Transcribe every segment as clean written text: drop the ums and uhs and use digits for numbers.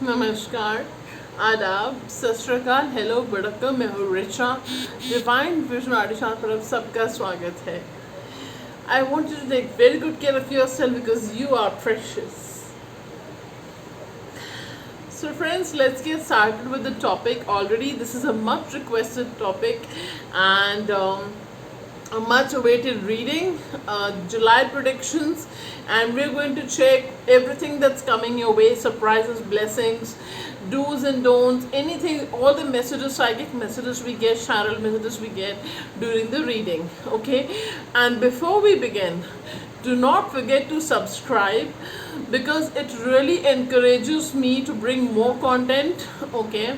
नमस्कार, आदाब, सत श्री अकाल, हेलो, वड़क्कम, मैं हूँ रिचा। डिवाइन विजन आर्टिशान पर आप सबका स्वागत है। I want you to take very good care of yourself because you are precious. So friends, let's get started with the topic. Already this is a much requested topic and a much awaited reading, July predictions, and we're going to check everything that's coming your way, surprises, blessings, do's and don'ts, anything, all the messages, psychic messages we get, channel messages we get during the reading. Okay, and before we begin, do not forget to subscribe because it really encourages me to bring more content. Okay,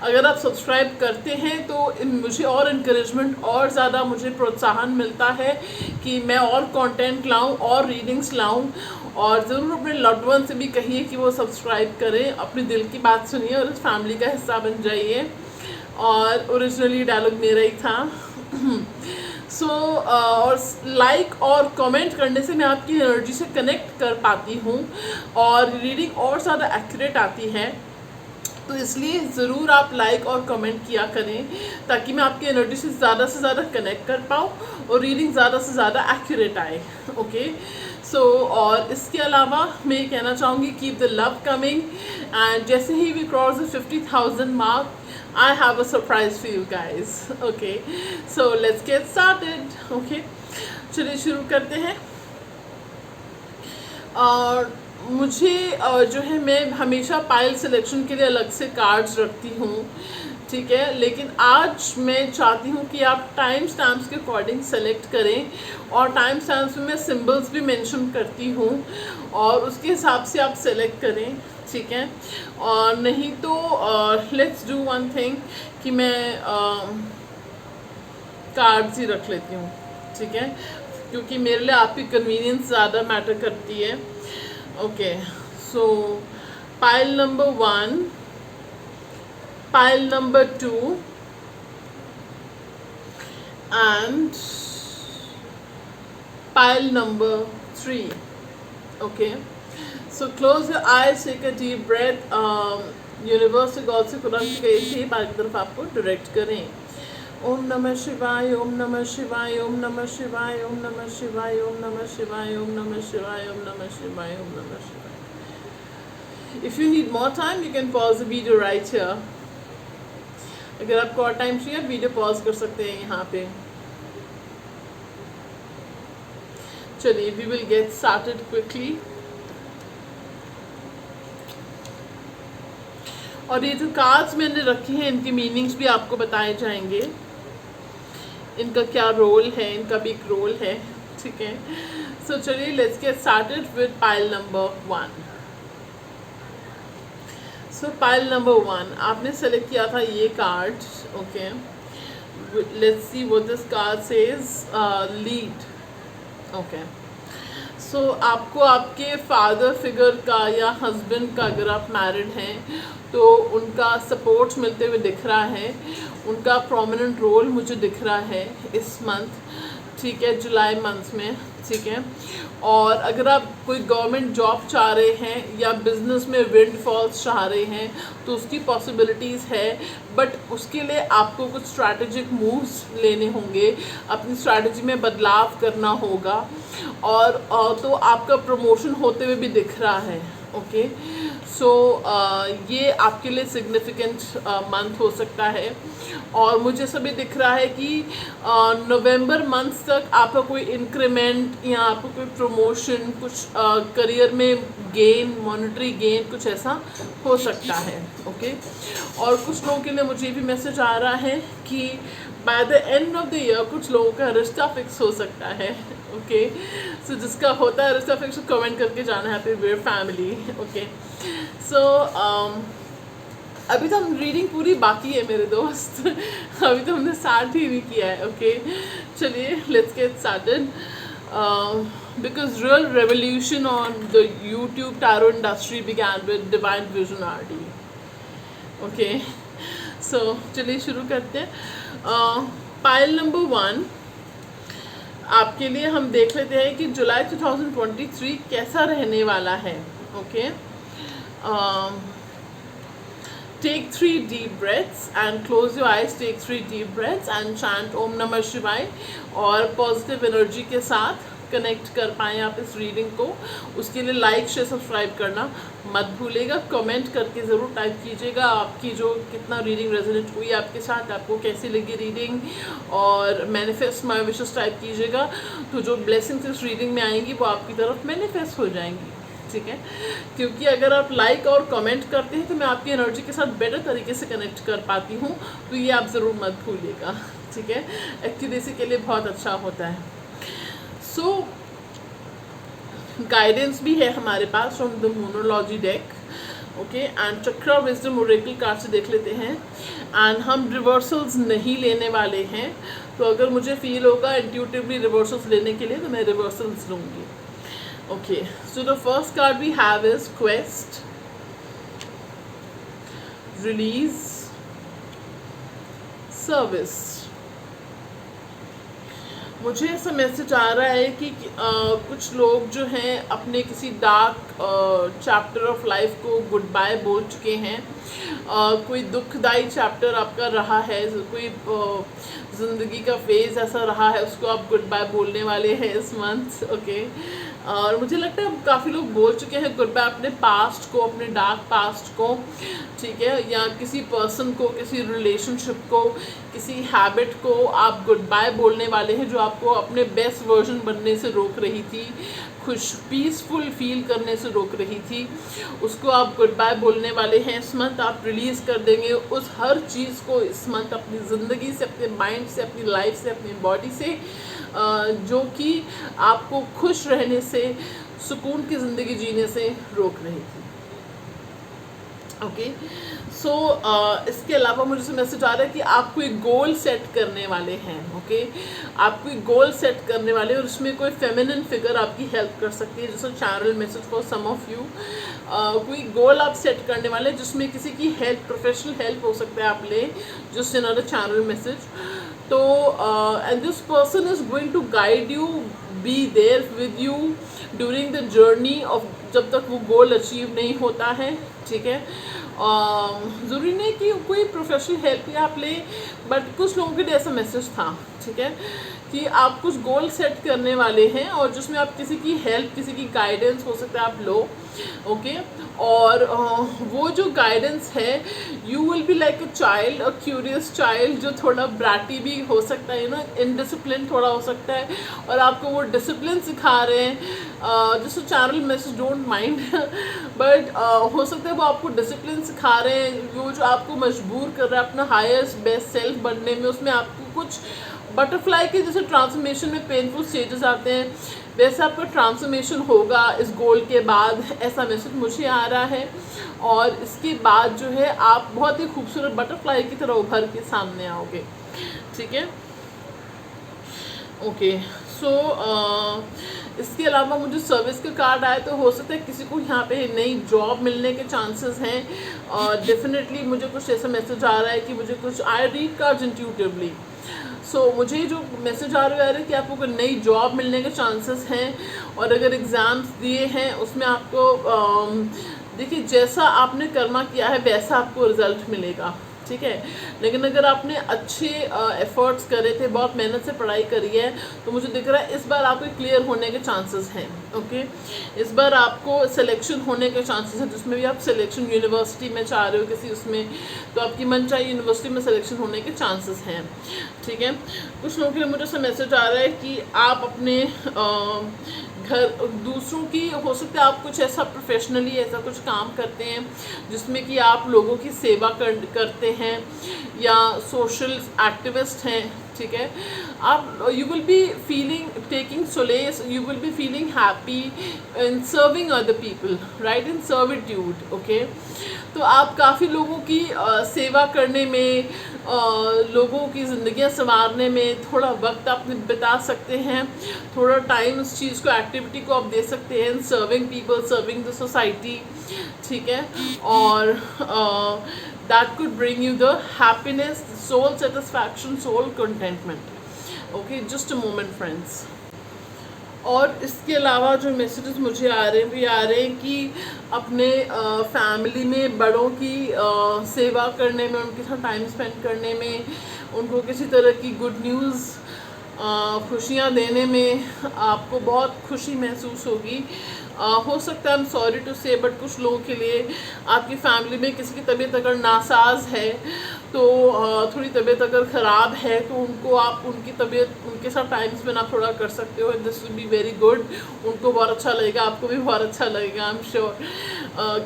अगर आप subscribe करते हैं तो मुझे और encouragement और ज़्यादा मुझे प्रोत्साहन मिलता है कि मैं और कंटेंट लाऊं और रीडिंग्स लाऊं। और ज़रूर अपने लव्ड वन से भी कहिए कि वो सब्सक्राइब करें, अपनी दिल की बात सुनिए और इस फैमिली का हिस्सा बन जाइए। और ओरिजिनली डायलॉग मेरा ही था। और लाइक और कमेंट करने से मैं आपकी एनर्जी से कनेक्ट कर पाती हूँ और रीडिंग और ज़्यादा एक्यूरेट आती है। तो इसलिए ज़रूर आप लाइक और कमेंट किया करें ताकि मैं आपकी एनर्जी से ज़्यादा कनेक्ट कर पाऊँ और रीडिंग ज़्यादा से ज़्यादा एक्यूरेट आए। ओके, और इसके अलावा मैं ये कहना चाहूँगी keep the love coming and जैसे ही we cross the 50,000 mark I have a surprise for you guys. Okay, so let's get started. Okay, चलिए शुरू करते हैं। और मुझे जो है मैं हमेशा पायल सिलेक्शन के लिए अलग से कार्ड्स रखती हूँ, ठीक है, लेकिन आज मैं चाहती हूँ कि आप टाइम स्टैम्प्स के अकॉर्डिंग सेलेक्ट करें और टाइम स्टैम्प्स में मैं सिंबल्स भी मेंशन करती हूँ और उसके हिसाब से आप सेलेक्ट करें, ठीक है। और नहीं तो लेट्स डू वन थिंग कि मैं कार्ड्स ही रख लेती हूँ, ठीक है, क्योंकि मेरे लिए आपकी कन्वीनियंस ज़्यादा मैटर करती है। Okay, so pile number 1, pile number 2 and pile number 3। Okay, so close your eyes, take a deep breath. Universe से गॉड से खुदा की गई थी पाइल की तरफ आपको डायरेक्ट करें। ओम नमः शिवाय, ओम नमः शिवाय, ओम नमः शिवाय, ओम नमः शिवाय, ओम नमः शिवाय, ओम नमः शिवाय, ओम नमः शिवाय, ओम नमः शिवाय। If you need more time, you can pause the video right here. अगर आपको और टाइम चाहिए वीडियो पॉज कर सकते हैं यहाँ पे। चलिए, we will get started quickly. और ये जो कार्ड्स मैंने रखे हैं इनके मीनिंग्स भी आपको बताए जाएंगे, इनका क्या रोल है, इनका भी एक रोल है, ठीक है। सो चलिए let's get started with pile number 1। So pile number 1 आपने सेलेक्ट किया था ये card. Okay, let's see what this card says, lead. Okay, so आपको आपके फादर फिगर का या हस्बैंड का, अगर आप मैरिड हैं तो उनका सपोर्ट मिलते हुए दिख रहा है, उनका प्रोमिनेंट रोल मुझे दिख रहा है इस मंथ, ठीक है, जुलाई मंथ में, ठीक है। और अगर आप कोई गवर्नमेंट जॉब चाह रहे हैं या बिजनेस में विंडफॉल्स चाह रहे हैं तो उसकी पॉसिबिलिटीज़ है, बट उसके लिए आपको कुछ स्ट्रैटेजिक मूव्स लेने होंगे, अपनी स्ट्रैटेजी में बदलाव करना होगा और तो आपका प्रमोशन होते हुए भी दिख रहा है। ओके, सो ये आपके लिए सिग्निफिकेंट मंथ हो सकता है। और मुझे सभी दिख रहा है कि नवंबर मंथ तक आपका कोई इंक्रीमेंट या आपको कोई प्रमोशन, कुछ करियर में गेन, मॉनेटरी गेन, कुछ ऐसा हो सकता है। ओके, और कुछ लोगों के लिए मुझे भी मैसेज आ रहा है कि by the end of the year कुछ लोगों का रिश्ता फिक्स हो सकता है। ओके, सो जिसका होता है रिश्ता फिक्स कमेंट करके जाना है फिर वेयर फैमिली। ओके, सो अभी तो हम रीडिंग पूरी बाकी है मेरे दोस्त, अभी तो हमने स्टार्ट ही नहीं किया है। ओके, चलिए let's get started because real revolution on the YouTube tarot industry began with Divine Vision RD. Okay, so चलिए शुरू करते हैं। पाइल नंबर 1 आपके लिए हम देख लेते हैं कि जुलाई 2023 कैसा रहने वाला है। Okay, take 3 deep breaths and close your eyes, take 3 deep breaths and chant Om Namah Shivaya और पॉजिटिव एनर्जी के साथ कनेक्ट कर पाएँ आप इस रीडिंग को। उसके लिए लाइक शेयर सब्सक्राइब करना मत भूलिएगा। कमेंट करके ज़रूर टाइप कीजिएगा आपकी जो कितना रीडिंग रेजोनेट हुई आपके साथ, आपको कैसी लगी रीडिंग, और मैनिफेस्ट माय विशेस टाइप कीजिएगा। तो जो ब्लेसिंग्स इस रीडिंग में आएंगी वो आपकी तरफ मैनिफेस्ट हो जाएंगी, ठीक है। क्योंकि अगर आप लाइक और कमेंट करते हैं तो मैं आपकी एनर्जी के साथ बेटर तरीके से कनेक्ट कर पाती हूँ, तो ये आप ज़रूर मत भूलिएगा, ठीक है। एक्यूरेसी के लिए बहुत अच्छा होता है। सो गाइडेंस भी है हमारे पास from the Moonology deck, okay, and Chakra Wisdom Oracle card से देख लेते हैं। एंड हम रिवर्सल्स नहीं लेने वाले हैं, तो अगर मुझे फील होगा इंट्यूटिवली रिवर्सल्स लेने के लिए तो मैं रिवर्सल्स लूँगी। Okay, so the first card we have is Quest, Release, Service. मुझे ऐसा मैसेज आ रहा है कि कुछ लोग जो हैं अपने किसी डार्क चैप्टर ऑफ लाइफ को गुड बाय बोल चुके हैं। कोई दुखदाई चैप्टर आपका रहा है, कोई ज़िंदगी का फेज़ ऐसा रहा है, उसको आप गुड बाय बोलने वाले हैं इस मंथ, ओके। और मुझे लगता है काफ़ी लोग बोल चुके हैं गुड बाय अपने पास्ट को, अपने डार्क पास्ट को, ठीक है, या किसी पर्सन को, किसी रिलेशनशिप को, किसी हैबिट को आप गुड बाय बोलने वाले हैं जो आपको अपने बेस्ट वर्जन बनने से रोक रही थी, खुश पीसफुल फील करने से रोक रही थी, उसको आप गुड बाय बोलने वाले हैं। इस मंथ आप रिलीज़ कर देंगे उस हर चीज़ को इस मंथ अपनी ज़िंदगी से, अपने माइंड से, अपनी लाइफ से, अपनी बॉडी से, जो कि आपको खुश रहने से, सुकून की ज़िंदगी जीने से रोक रही थी, ओके। सो इसके अलावा मुझे मैसेज आ रहा है कि आप कोई गोल सेट करने वाले हैं, ओके। आप कोई गोल सेट करने वाले और उसमें कोई फेमिनिन फिगर आपकी हेल्प कर सकती है, जैसे channel message for some of you. कोई गोल आप सेट करने वाले जिसमें किसी की हेल्प, प्रोफेशनल हेल्प हो सकता है आप ले, जस्ट अनदर चैनल मैसेज। तो and this person is going to guide you, be there with you during the journey of, जब तक वो गोल अचीव नहीं होता है, ठीक है। ज़रूरी नहीं कि कोई प्रोफेशनल हेल्प ही आप लें, बट कुछ लोगों के लिए ऐसा मैसेज था, ठीक है, कि आप कुछ गोल सेट करने वाले हैं और जिसमें आप किसी की हेल्प, किसी की गाइडेंस हो सकता है आप लो, ओके। और वो जो गाइडेंस है, you will B like a child, a curious child, जो थोड़ा ब्राटी भी हो सकता है, ना, इनडिसिप्लिन थोड़ा हो सकता है, और आपको वो डिसिप्लिन सिखा रहे हैं। जैसे channel message don't mind, but हो सकता है वो आपको डिसिप्लिन सिखा रहे हैं, वो जो आपको मजबूर कर रहा है अपना हाईएस्ट बेस्ट सेल्फ बनने में। उसमें आपको कुछ बटरफ्लाई के जैसे ट्रांसफॉर्मेशन में पेनफुल स्टेजेस आते हैं, वैसे आपका ट्रांसफॉर्मेशन होगा इस गोल के बाद, ऐसा मैसेज मुझे आ रहा है। और इसके बाद जो है आप बहुत ही खूबसूरत बटरफ्लाई की तरह उभर के सामने आओगे, ठीक है, ओके। सो इसके अलावा मुझे सर्विस का कार्ड आया, तो हो सकता है किसी को यहाँ पे नई जॉब मिलने के चांसेस हैं। डेफिनेटली मुझे कुछ ऐसा मैसेज आ रहा है कि मुझे कुछ, आई रीड कार्ड्स इंट्यूटिवली, सो मुझे जो मैसेज आ रहा है कि आपको कोई नई जॉब मिलने के चांसेस हैं। और अगर एग्ज़ाम्स दिए हैं उसमें आपको देखिए जैसा आपने कर्मा किया है वैसा आपको रिज़ल्ट मिलेगा, ठीक है। लेकिन अगर आपने अच्छे एफर्ट्स करे थे, बहुत मेहनत से पढ़ाई करी है, तो मुझे दिख रहा है इस बार आपके क्लियर होने के चांसेस हैं, ओके। इस बार आपको सिलेक्शन होने के चांसेस हैं, जिसमें भी आप सिलेक्शन यूनिवर्सिटी में चाह रहे हो किसी उसमें, तो आपकी मनचाही यूनिवर्सिटी में सिलेक्शन होने के चांसेस हैं, ठीक है। कुछ लोगों के लिए मुझे ऐसा मैसेज आ रहा है कि आप अपने घर, दूसरों की, हो सकता है आप कुछ ऐसा प्रोफेशनली ऐसा कुछ काम करते हैं जिसमें कि आप लोगों की सेवा करते हैं या सोशल एक्टिविस्ट हैं, ठीक है। आप you will be feeling taking solace, you will be feeling happy in serving other people, right, in servitude, okay. तो आप काफ़ी लोगों की सेवा करने में, लोगों की ज़िंदगियां संवारने में थोड़ा वक्त आप बिता सकते हैं, थोड़ा टाइम इस चीज़ को, एक्टिविटी को आप दे सकते हैं, serving people, serving the society, ठीक है। और that could bring you the happiness, soul satisfaction, soul contentment, okay. Just a moment friends. और इसके अलावा जो मैसेजेस मुझे आ रहे हैं वो ये आ रहे हैं कि अपने फैमिली में बड़ों की सेवा करने में, उनके साथ टाइम स्पेंड करने में, उनको किसी तरह की गुड न्यूज़ खुशियाँ देने में आपको बहुत खुशी महसूस होगी। हो सकता है, आई एम सॉरी टू से, बट कुछ लोगों के लिए आपकी फैमिली में किसी की तबीयत अगर नासाज है, तो थोड़ी तबीयत अगर ख़राब है, तो उनको आप उनकी तबीयत, उनके साथ टाइम स्पेंड आप थोड़ा कर सकते हो, and this will be very good. उनको बहुत अच्छा लगेगा, आपको भी बहुत अच्छा लगेगा, आई एम श्योर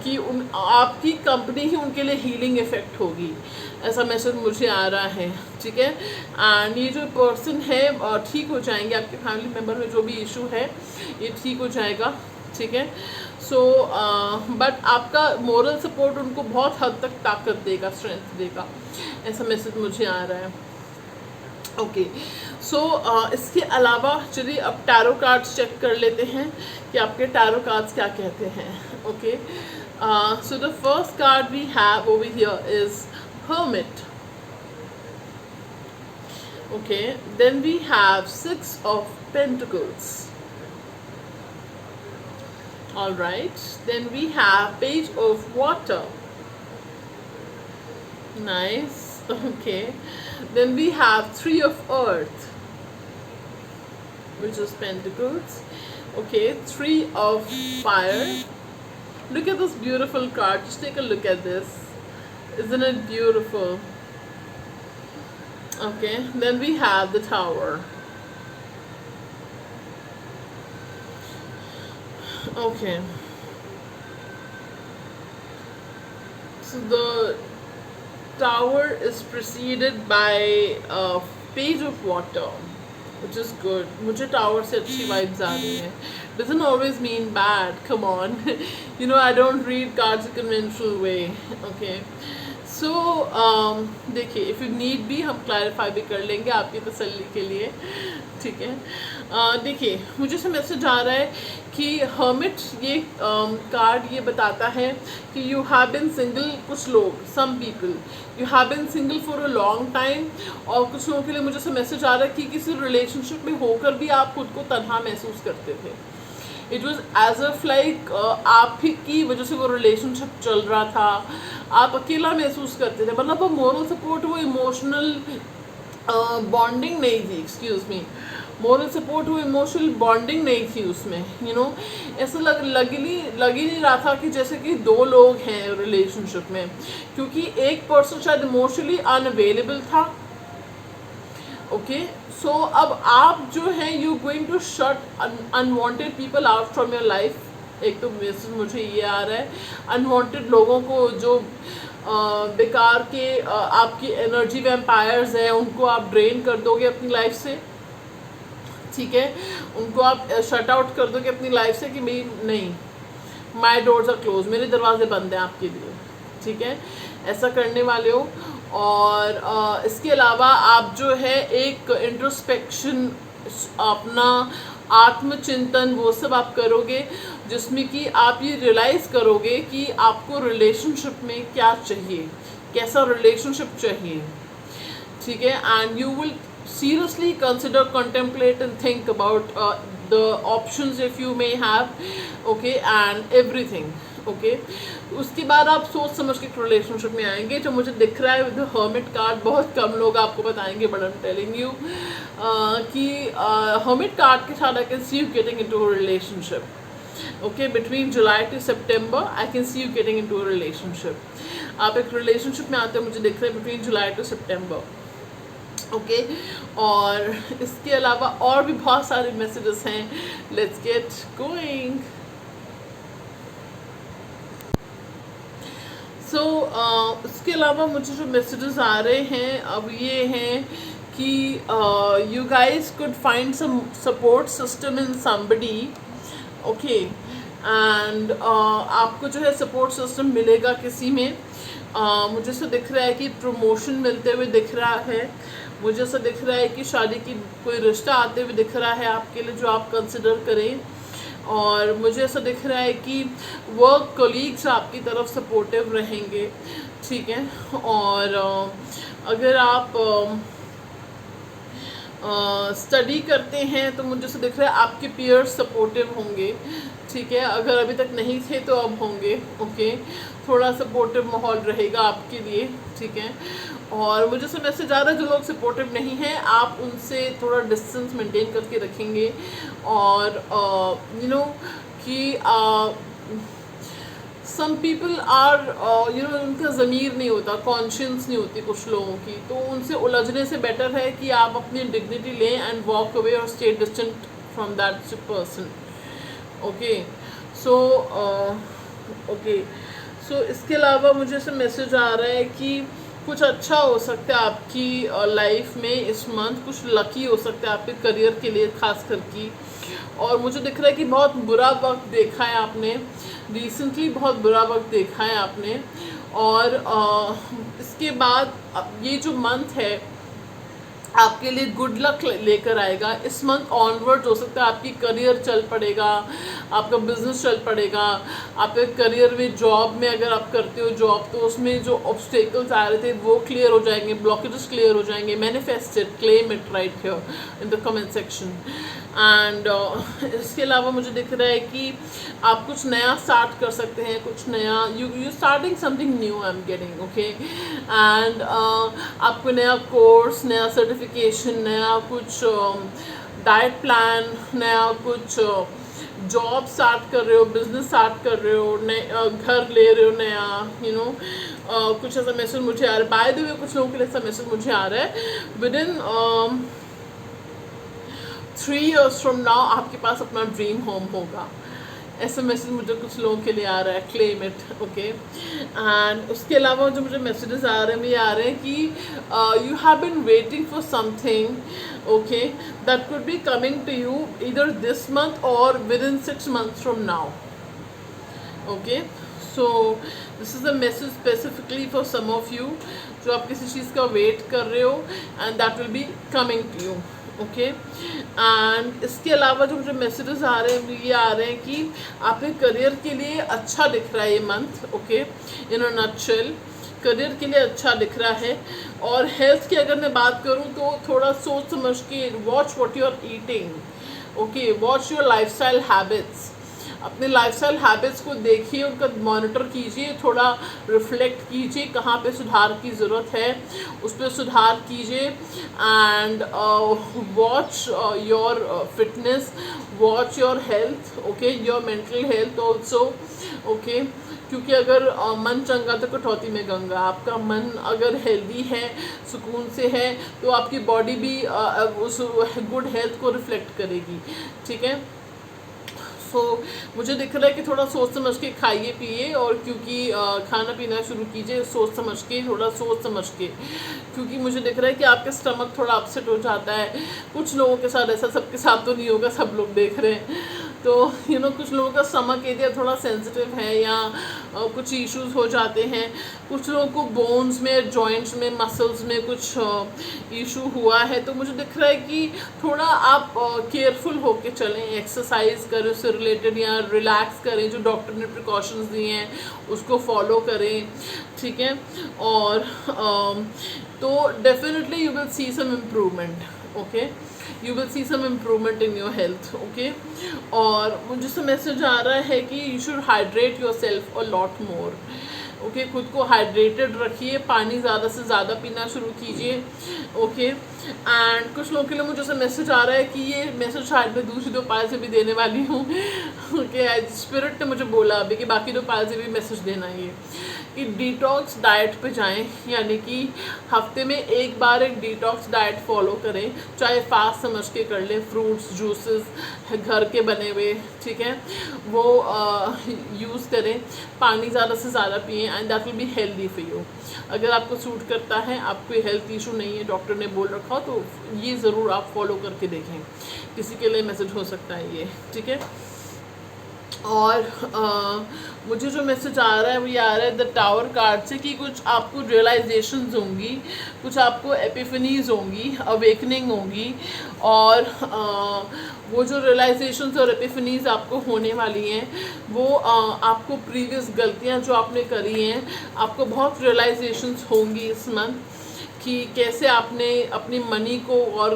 कि आपकी कंपनी ही उनके लिए हीलिंग इफ़ेक्ट होगी। ऐसा मैसेज मुझे आ रहा है, ठीक है। एंड ये जो पर्सन है ठीक हो जाएंगे, आपके फैमिली मेम्बर में जो भी इशू है ये ठीक हो जाएगा, ठीक है। सो बट आपका मोरल सपोर्ट उनको बहुत हद तक ताकत देगा, स्ट्रेंथ देगा, ऐसा मैसेज मुझे आ रहा है। ओके, सो इसके अलावा चलिए अब टैरो कार्ड्स चेक कर लेते हैं कि आपके टैरो कार्ड्स क्या कहते हैं। Okay, so the first card we have over here is Hermit. Okay, then we have Six of Pentacles. All right, then we have Page of Water. Nice. Okay, then we have Three of Earth, which is Pentacles. Okay, Three of Fire. Look at this beautiful card. Just take a look at this. Isn't it beautiful? Okay, then we have the Tower. Okay, so the Tower is preceded by a Page of Water, which is good. मुझे Tower से अच्छी vibes आ रही हैं. Doesn't always mean bad. Come on, you know I don't read cards a conventional way. Okay. सो देखिए, if you need भी हम clarify भी कर लेंगे आपकी तसल्ली के लिए, ठीक है। देखिए, मुझे से मैसेज आ रहा है कि हर्मिट, ये कार्ड ये बताता है कि यू हैव बिन सिंगल, कुछ लोग, some people, you have been single for a long time, और कुछ लोगों के लिए मुझे से मैसेज आ रहा है कि किसी रिलेशनशिप में होकर भी आप खुद को तन्हा महसूस करते थे। It was as if like आप ही की वजह से वो रिलेशनशिप चल रहा था, आप अकेला महसूस करते थे, मतलब वो मोरल सपोर्ट, वो इमोशनल बॉन्डिंग नहीं थी, एक्सक्यूज मी, मोरल सपोर्ट, वो इमोशनल बॉन्डिंग नहीं थी उसमें, यू नो, ऐसा लग ही नहीं रहा था कि जैसे कि दो लोग हैं रिलेशनशिप में, क्योंकि एक पर्सन शायद इमोशनली अनअवेलेबल था। ओके, सो अब आप जो है you going to shut unwanted people out from your life. एक तो मैसेज मुझे ये आ रहा है, अनवांटेड लोगों को, जो बेकार के आपकी एनर्जी वैम्पायर्स हैं, उनको आप ड्रेन कर दोगे अपनी लाइफ से, ठीक है, उनको आप शट आउट कर दोगे अपनी लाइफ से कि मेरी नहीं, माई डोर्स आर क्लोज, मेरे दरवाजे बंद हैं आपके लिए, ठीक है, ऐसा करने वाले हो। और इसके अलावा आप जो है एक इंट्रोस्पेक्शन, अपना आत्मचिंतन, वो सब आप करोगे, जिसमें कि आप ये रियलाइज़ करोगे कि आपको रिलेशनशिप में क्या चाहिए, कैसा रिलेशनशिप चाहिए, ठीक है, and you will seriously consider, contemplate and think about the options if you may have, okay, and everything, okay। उसके बाद आप सोच समझ के रिलेशनशिप में आएंगे। जो मुझे दिख रहा है विद द हर्मिट कार्ड, बहुत कम लोग आपको बताएंगे, but I am telling you कि हर्मिट कार्ड के साथ I can see you getting into a relationship, okay, between July to September I can see you getting into a relationship। आप एक relationship में आते हो, मुझे दिख रहा है between July to September, okay. और इसके अलावा और भी बहुत सारे मैसेजेस हैं, लेट्स गेट गोइंग। सो इसके अलावा मुझे जो मैसेजेस आ रहे हैं अब ये हैं कि you guys could find some support system in somebody, okay, and आपको जो है सपोर्ट सिस्टम मिलेगा किसी में। मुझे ऐसा दिख रहा है कि प्रमोशन मिलते हुए दिख रहा है, मुझे ऐसा दिख रहा है कि शादी की कोई रिश्ता आते हुए दिख रहा है आपके लिए, जो आप कंसिडर करें। और मुझे ऐसा दिख रहा है कि वर्क कोलीग्स आपकी तरफ सपोर्टिव रहेंगे, ठीक है। और अगर आप स्टडी करते हैं तो मुझे से दिख रहा है आपके पीयर्स सपोर्टिव होंगे, ठीक है। अगर अभी तक नहीं थे तो अब होंगे, ओके। थोड़ा सपोर्टिव माहौल रहेगा आपके लिए, ठीक है। और मुझे से मैसेज आ रहा है जो लोग सपोर्टिव नहीं हैं आप उनसे थोड़ा डिस्टेंस मेंटेन करके रखेंगे। और यू नो कि सम पीपल आर उनका ज़मीर नहीं होता, कॉन्शियंस नहीं होती कुछ लोगों की, तो उनसे उलझने से बेटर है कि आप अपनी डिग्निटी लें एंड वॉक अवे और stay distant from that person, okay. So okay, so इसके अलावा मुझे से मैसेज आ रहा है कि कुछ अच्छा हो सकता है आपकी लाइफ में इस मंथ, कुछ लकी हो सकता है आपके करियर के लिए खास करके। और मुझे दिख रहा है कि बहुत बुरा वक्त देखा है आपने रिसेंटली, बहुत बुरा वक्त देखा है आपने। और इसके बाद ये जो मंथ है आपके लिए गुड लक लेकर आएगा। इस मंथ ऑनवर्ड हो सकता है आपकी करियर चल पड़ेगा, आपका बिजनेस चल पड़ेगा, आपके करियर में जॉब में अगर आप करते हो जॉब तो उसमें जो ऑब्स्टेकल्स आ रहे थे वो क्लियर हो जाएंगे, ब्लॉकेजेस क्लियर हो जाएंगे। Manifest it, claim it right here in the comment section. And इसके अलावा मुझे दिख रहा है कि आप कुछ नया स्टार्ट कर सकते हैं, कुछ नया you starting something new I am getting, okay. And आपको नया कोर्स, नया सर्टिफिकेशन, नया कुछ डाइट प्लान, नया कुछ जॉब स्टार्ट कर रहे हो, बिजनेस स्टार्ट कर रहे हो, नए घर ले रहे हो नया, कुछ ऐसा मैसेज मुझे आ रहा है। बाय द वे कुछ लोगों के लिए ऐसा मैसेज मुझे आ रहा है with in 3 years from now आपके पास अपना ड्रीम होम होगा। ऐसा मैसेज मुझे कुछ लोगों के लिए आ रहा है, क्लेम इट, ओके। एंड उसके अलावा जो मुझे मैसेजेस आ रहे हैं ये आ रहे हैं कि you have been waiting for something, okay, that could be coming to you either this month और within 6 months from now, okay. So this is a message specifically for some of you जो आप किसी चीज़ का wait कर रहे हो and that will be coming to you, okay. And इसके अलावा जो मुझे मैसेजेस आ रहे हैं ये आ रहे हैं कि आपके करियर के लिए अच्छा दिख रहा है ये month, okay. In a nutshell career के लिए अच्छा दिख रहा है। और हेल्थ की अगर मैं बात करूं तो थोड़ा सोच समझ के watch what you are eating, okay, watch your lifestyle habits. अपने लाइफस्टाइल हैबिट्स को देखिए, उनका मॉनिटर कीजिए, थोड़ा रिफ्लेक्ट कीजिए कहाँ पे सुधार की ज़रूरत है उस पर सुधार कीजिए। And watch your fitness, watch your health, okay, your mental health also, okay. क्योंकि अगर मन चंगा तो कटौती में गंगा। आपका मन अगर हेल्दी है, सुकून से है, तो आपकी बॉडी भी उस गुड हेल्थ को रिफ्लेक्ट करेगी, ठीक है। सो मुझे दिख रहा है कि थोड़ा सोच समझ के खाइए पिए, और क्योंकि खाना पीना शुरू कीजिए सोच समझ के, थोड़ा सोच समझ के, क्योंकि मुझे दिख रहा है कि आपका स्टमक थोड़ा अपसेट हो जाता है। कुछ लोगों के साथ ऐसा, सबके साथ तो नहीं होगा, सब लोग देख रहे हैं, तो कुछ लोगों का स्टमक एरिया थोड़ा सेंसिटिव है या कुछ इश्यूज हो जाते हैं। कुछ लोगों को बोन्स में, जॉइंट्स में, मसल्स में कुछ इशू हुआ है, तो मुझे दिख रहा है कि थोड़ा आप केयरफुल होके चलें, एक्सरसाइज करें उससे रिलेटेड, या रिलैक्स करें, जो डॉक्टर ने प्रिकॉशंस दिए हैं उसको फॉलो करें, ठीक है। और तो definitely you will see some improvement, okay, you will see some improvement in your health, okay. और मुझे से मैसेज आ रहा है कि you should hydrate your self a lot more, okay. खुद को हाइड्रेटेड रखिए, पानी ज़्यादा से ज़्यादा पीना शुरू कीजिए, ओके। एंड कुछ लोगों के लिए मुझे से मैसेज आ रहा है कि ये मैसेज शायद मैं दूसरी 2 पायल से भी देने वाली हूँ, ओके। स्पिरिट ने मुझे बोला अभी कि बाकी 2 पायल से भी मैसेज देना ये कि डिटॉक्स डाइट पे जाएं, यानी कि हफ्ते में 1 बार एक डिटॉक्स डाइट फॉलो करें, चाहे फास्ट समझ के कर लें, फ्रूट्स जूसेस घर के बने हुए, ठीक है, वो यूज़ करें, पानी ज़्यादा से ज़्यादा पिएं and that will be healthy for you. अगर आपको सूट करता है, आपको हेल्थ इशू नहीं है, डॉक्टर ने बोल रखा तो ये ज़रूर आप फॉलो करके देखें, किसी के लिए मैसेज हो सकता है ये, ठीक है। और मुझे जो मैसेज आ रहा है वो ये आ रहा है द टावर कार्ड से कि कुछ आपको रियलाइजेशंस होंगी, कुछ आपको एपिफनीज होंगी, अवेकनिंग होंगी, और वो जो रियलाइजेशंस और एपिफनीज आपको होने वाली हैं वो आपको प्रीवियस गलतियां जो आपने करी हैं, आपको बहुत रियलाइजेशंस होंगी इस मंथ कि कैसे आपने अपनी मनी को और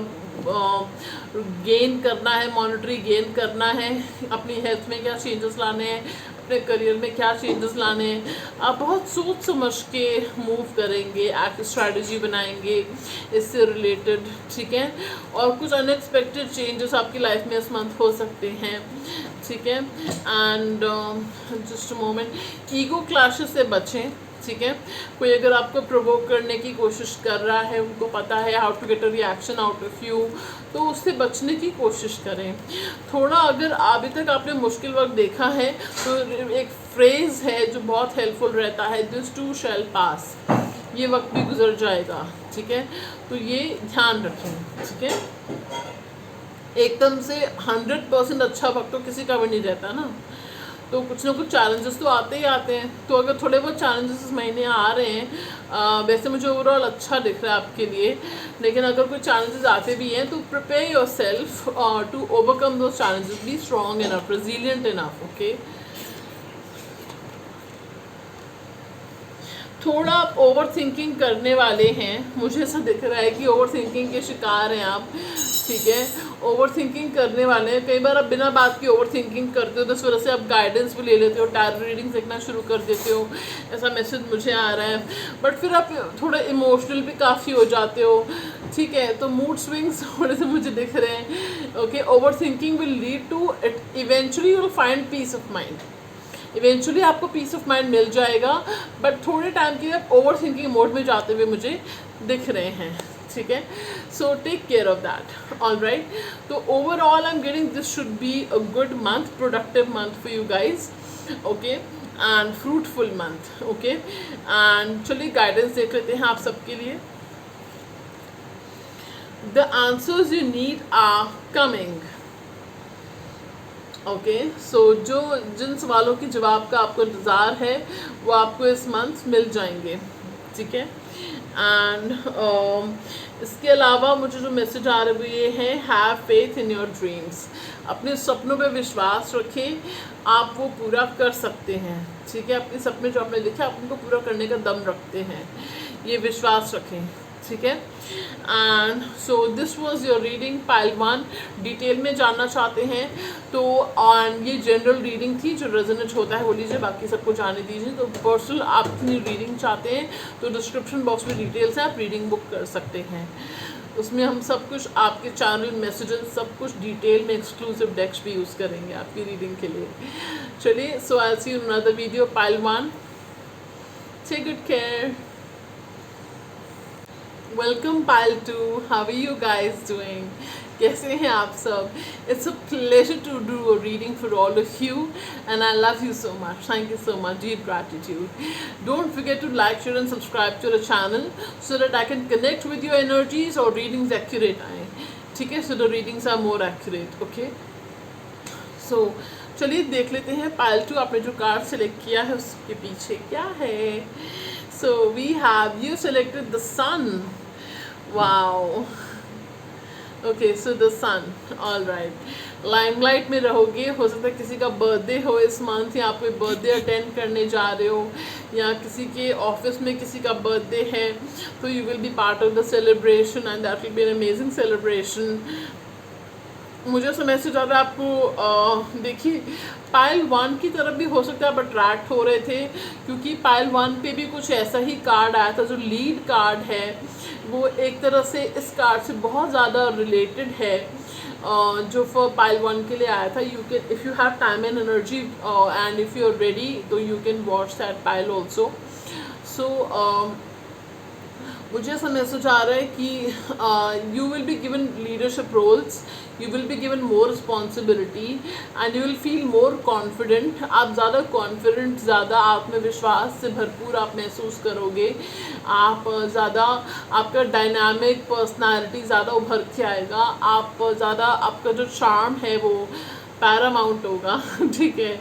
गेन करना है, मॉनेटरी गेन करना है, अपनी हेल्थ में क्या चेंजेस लाने हैं, अपने करियर में क्या चेंजेस लाने हैं, आप बहुत सोच समझ के मूव करेंगे, एक स्ट्रैटेजी बनाएंगे इससे रिलेटेड, ठीक है। और कुछ अनएक्सपेक्टेड चेंजेस आपकी लाइफ में इस मंथ हो सकते हैं, ठीक है। And just moment, ego clashes से बचें, ठीक है। कोई अगर आपको प्रोवोक करने की कोशिश कर रहा है, उनको पता है how to get a reaction out of you, तो उससे बचने की कोशिश करें। थोड़ा अगर अभी तक आपने मुश्किल वक्त देखा है तो एक फ्रेज़ है जो बहुत हेल्पफुल रहता है, दिस टू शैल पास, ये वक्त भी गुजर जाएगा, ठीक है। तो ये ध्यान रखें, ठीक है। एकदम से 100% अच्छा वक्त तो किसी का भी नहीं रहता ना, तो कुछ ना कुछ चैलेंजेस तो आते ही आते हैं। तो अगर थोड़े बहुत चैलेंजेस इस महीने आ रहे हैं, वैसे मुझे ओवरऑल अच्छा दिख रहा है आपके लिए, लेकिन अगर कोई चैलेंजेस आते भी हैं तो prepare your self to overcome those challenges, be strong enough, resilient enough, okay. थोड़ा आप ओवर थिंकिंग करने वाले हैं, मुझे ऐसा दिख रहा है कि ओवर थिंकिंग के शिकार हैं आप, ठीक है। ओवर थिंकिंग करने वाले हैं, कई बार आप बिना बात की ओवर थिंकिंग करते हो, तो इस वजह से आप गाइडेंस भी ले लेते हो, टैरो रीडिंग देखना शुरू कर देते हो, ऐसा मैसेज मुझे आ रहा है। बट फिर आप थोड़े इमोशनल भी काफ़ी हो जाते हो, ठीक है। तो मूड स्विंग्स थोड़े से मुझे दिख रहे हैं, okay. Over thinking will lead to it, eventually you will find peace of mind, eventually आपको पीस ऑफ माइंड मिल जाएगा, बट थोड़े टाइम के लिए आप ओवर थिंकिंग मोड में जाते हुए मुझे दिख रहे हैं, ठीक है। So take care of that, all right. तो overall I am getting this should be a good month, productive month for you guys, okay, and fruitful month, okay. And चलिए गाइडेंस देख लेते हैं आप सबके लिए। The answers you need are coming, okay. So जो जिन सवालों के जवाब का आपको इंतज़ार है वो आपको इस मंथ मिल जाएंगे, ठीक है। एंड इसके अलावा मुझे जो मैसेज आ रहे वो ये है, have faith in your dreams, अपने सपनों पे विश्वास रखें, आप वो पूरा कर सकते हैं, ठीक है। अपने सपने जो आपने लिखे आप उनको पूरा करने का दम रखते हैं, ये विश्वास रखें, ठीक है। And so this was your reading pile 1। Detail में जानना चाहते हैं तो ऑन ये जनरल रीडिंग थी, जो रेजोनेट होता है वो लीजिए, बाकी सबको जाने दीजिए। तो पर्सनल आप अपनी रीडिंग चाहते हैं तो डिस्क्रिप्शन बॉक्स में डिटेल्स है, आप रीडिंग बुक कर सकते हैं, उसमें हम सब कुछ आपके चैनल मैसेजेस सब कुछ डिटेल में एक्सक्लूसिव डेक्स भी यूज़ करेंगे आपकी रीडिंग के लिए। चलिए, so I see you in another video pile 1। Take good care. Welcome pile 2, how are you guys doing, कैसे हैं आप सब। It's a pleasure to do a reading for all of you and I love you so much, thank you so much, deep gratitude. Don't forget to like, share and subscribe to the channel so that I can connect with your energies और readings accurate आए, ठीक है। So the readings are more accurate, okay. So चलिए देख लेते हैं pile 2 आपने जो कार्ड सेलेक्ट किया है उसके पीछे क्या है। So we have you selected the sun, wow, okay. So the sun, all right. Limelight में रहोगे, हो सकता है किसी का बर्थडे हो इस मंथ, या आप कोई बर्थडे अटेंड करने जा रहे हो, या किसी के ऑफिस में किसी का बर्थडे है, तो you will B part of the celebration and that will B an amazing celebration. मुझे ऐसा मैसेज आ रहा है आपको, देखिए पाइल 1 की तरफ भी हो सकता है आप अट्रैक्ट हो रहे थे, क्योंकि पाइल 1 पे भी कुछ ऐसा ही कार्ड आया था, जो लीड कार्ड है वो एक तरह से इस कार्ड से बहुत ज़्यादा रिलेटेड है, जो फॉर पाइल 1 के लिए आया था। You can, if you have time and energy and if you are ready, तो you can watch that pile also. So मुझे ऐसा मैसेज आ रहा है कि you will be given leadership roles, you will be given more responsibility and you will feel more confident. आप ज़्यादा confident, ज़्यादा आत्मविश्वास से भरपूर आप महसूस करोगे, आप ज़्यादा, आपका डायनामिक पर्सनालिटी ज़्यादा उभर के आएगा, आप ज़्यादा, आपका जो चार्म है वो पैरामाउंट होगा। ठीक है,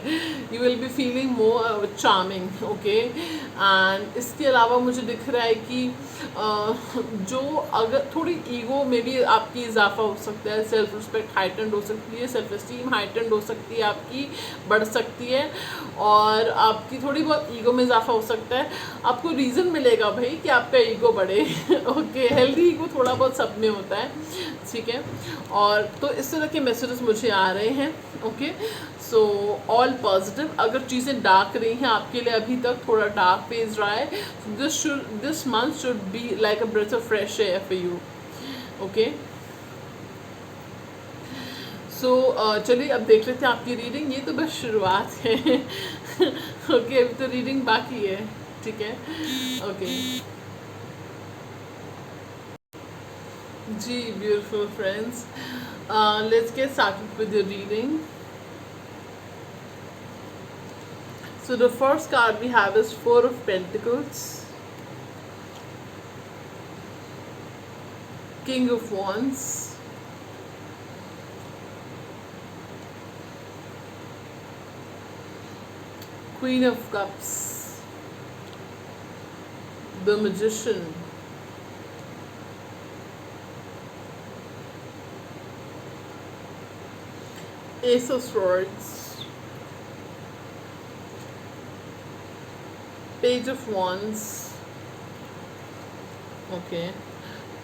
you will be feeling more charming. Okay, and इसके अलावा मुझे दिख रहा है कि जो अगर थोड़ी ईगो में भी आपकी इजाफा हो सकता है, सेल्फ रिस्पेक्ट हाइटेंड हो सकती है, सेल्फ एस्टीम हाइटेंड हो सकती है, आपकी बढ़ सकती है, और आपकी थोड़ी बहुत ईगो में इजाफा हो सकता है। आपको रीज़न मिलेगा भाई कि आपका ईगो बढ़े। ओके, हेल्दी ईगो थोड़ा बहुत सब में होता है। ठीक है, और तो इस तरह के मैसेजेस मुझे आ रहे हैं। Okay, so all positive. अगर चीज़ें डार्क रही हैं आपके लिए, अभी तक थोड़ा डार्क फेज रहा है, this month should be like a breath of fresh air for you. Okay, so चलिए अब देख लेते हैं आपकी रीडिंग। ये तो बस शुरुआत है। ओके, अभी तो रीडिंग बाकी है। ठीक है, ओके जी, beautiful friends, let's get started with your reading. So the first card we have is Four of Pentacles, King of Wands, Queen of Cups, the Magician, Ace of Swords, Page of Wands, okay,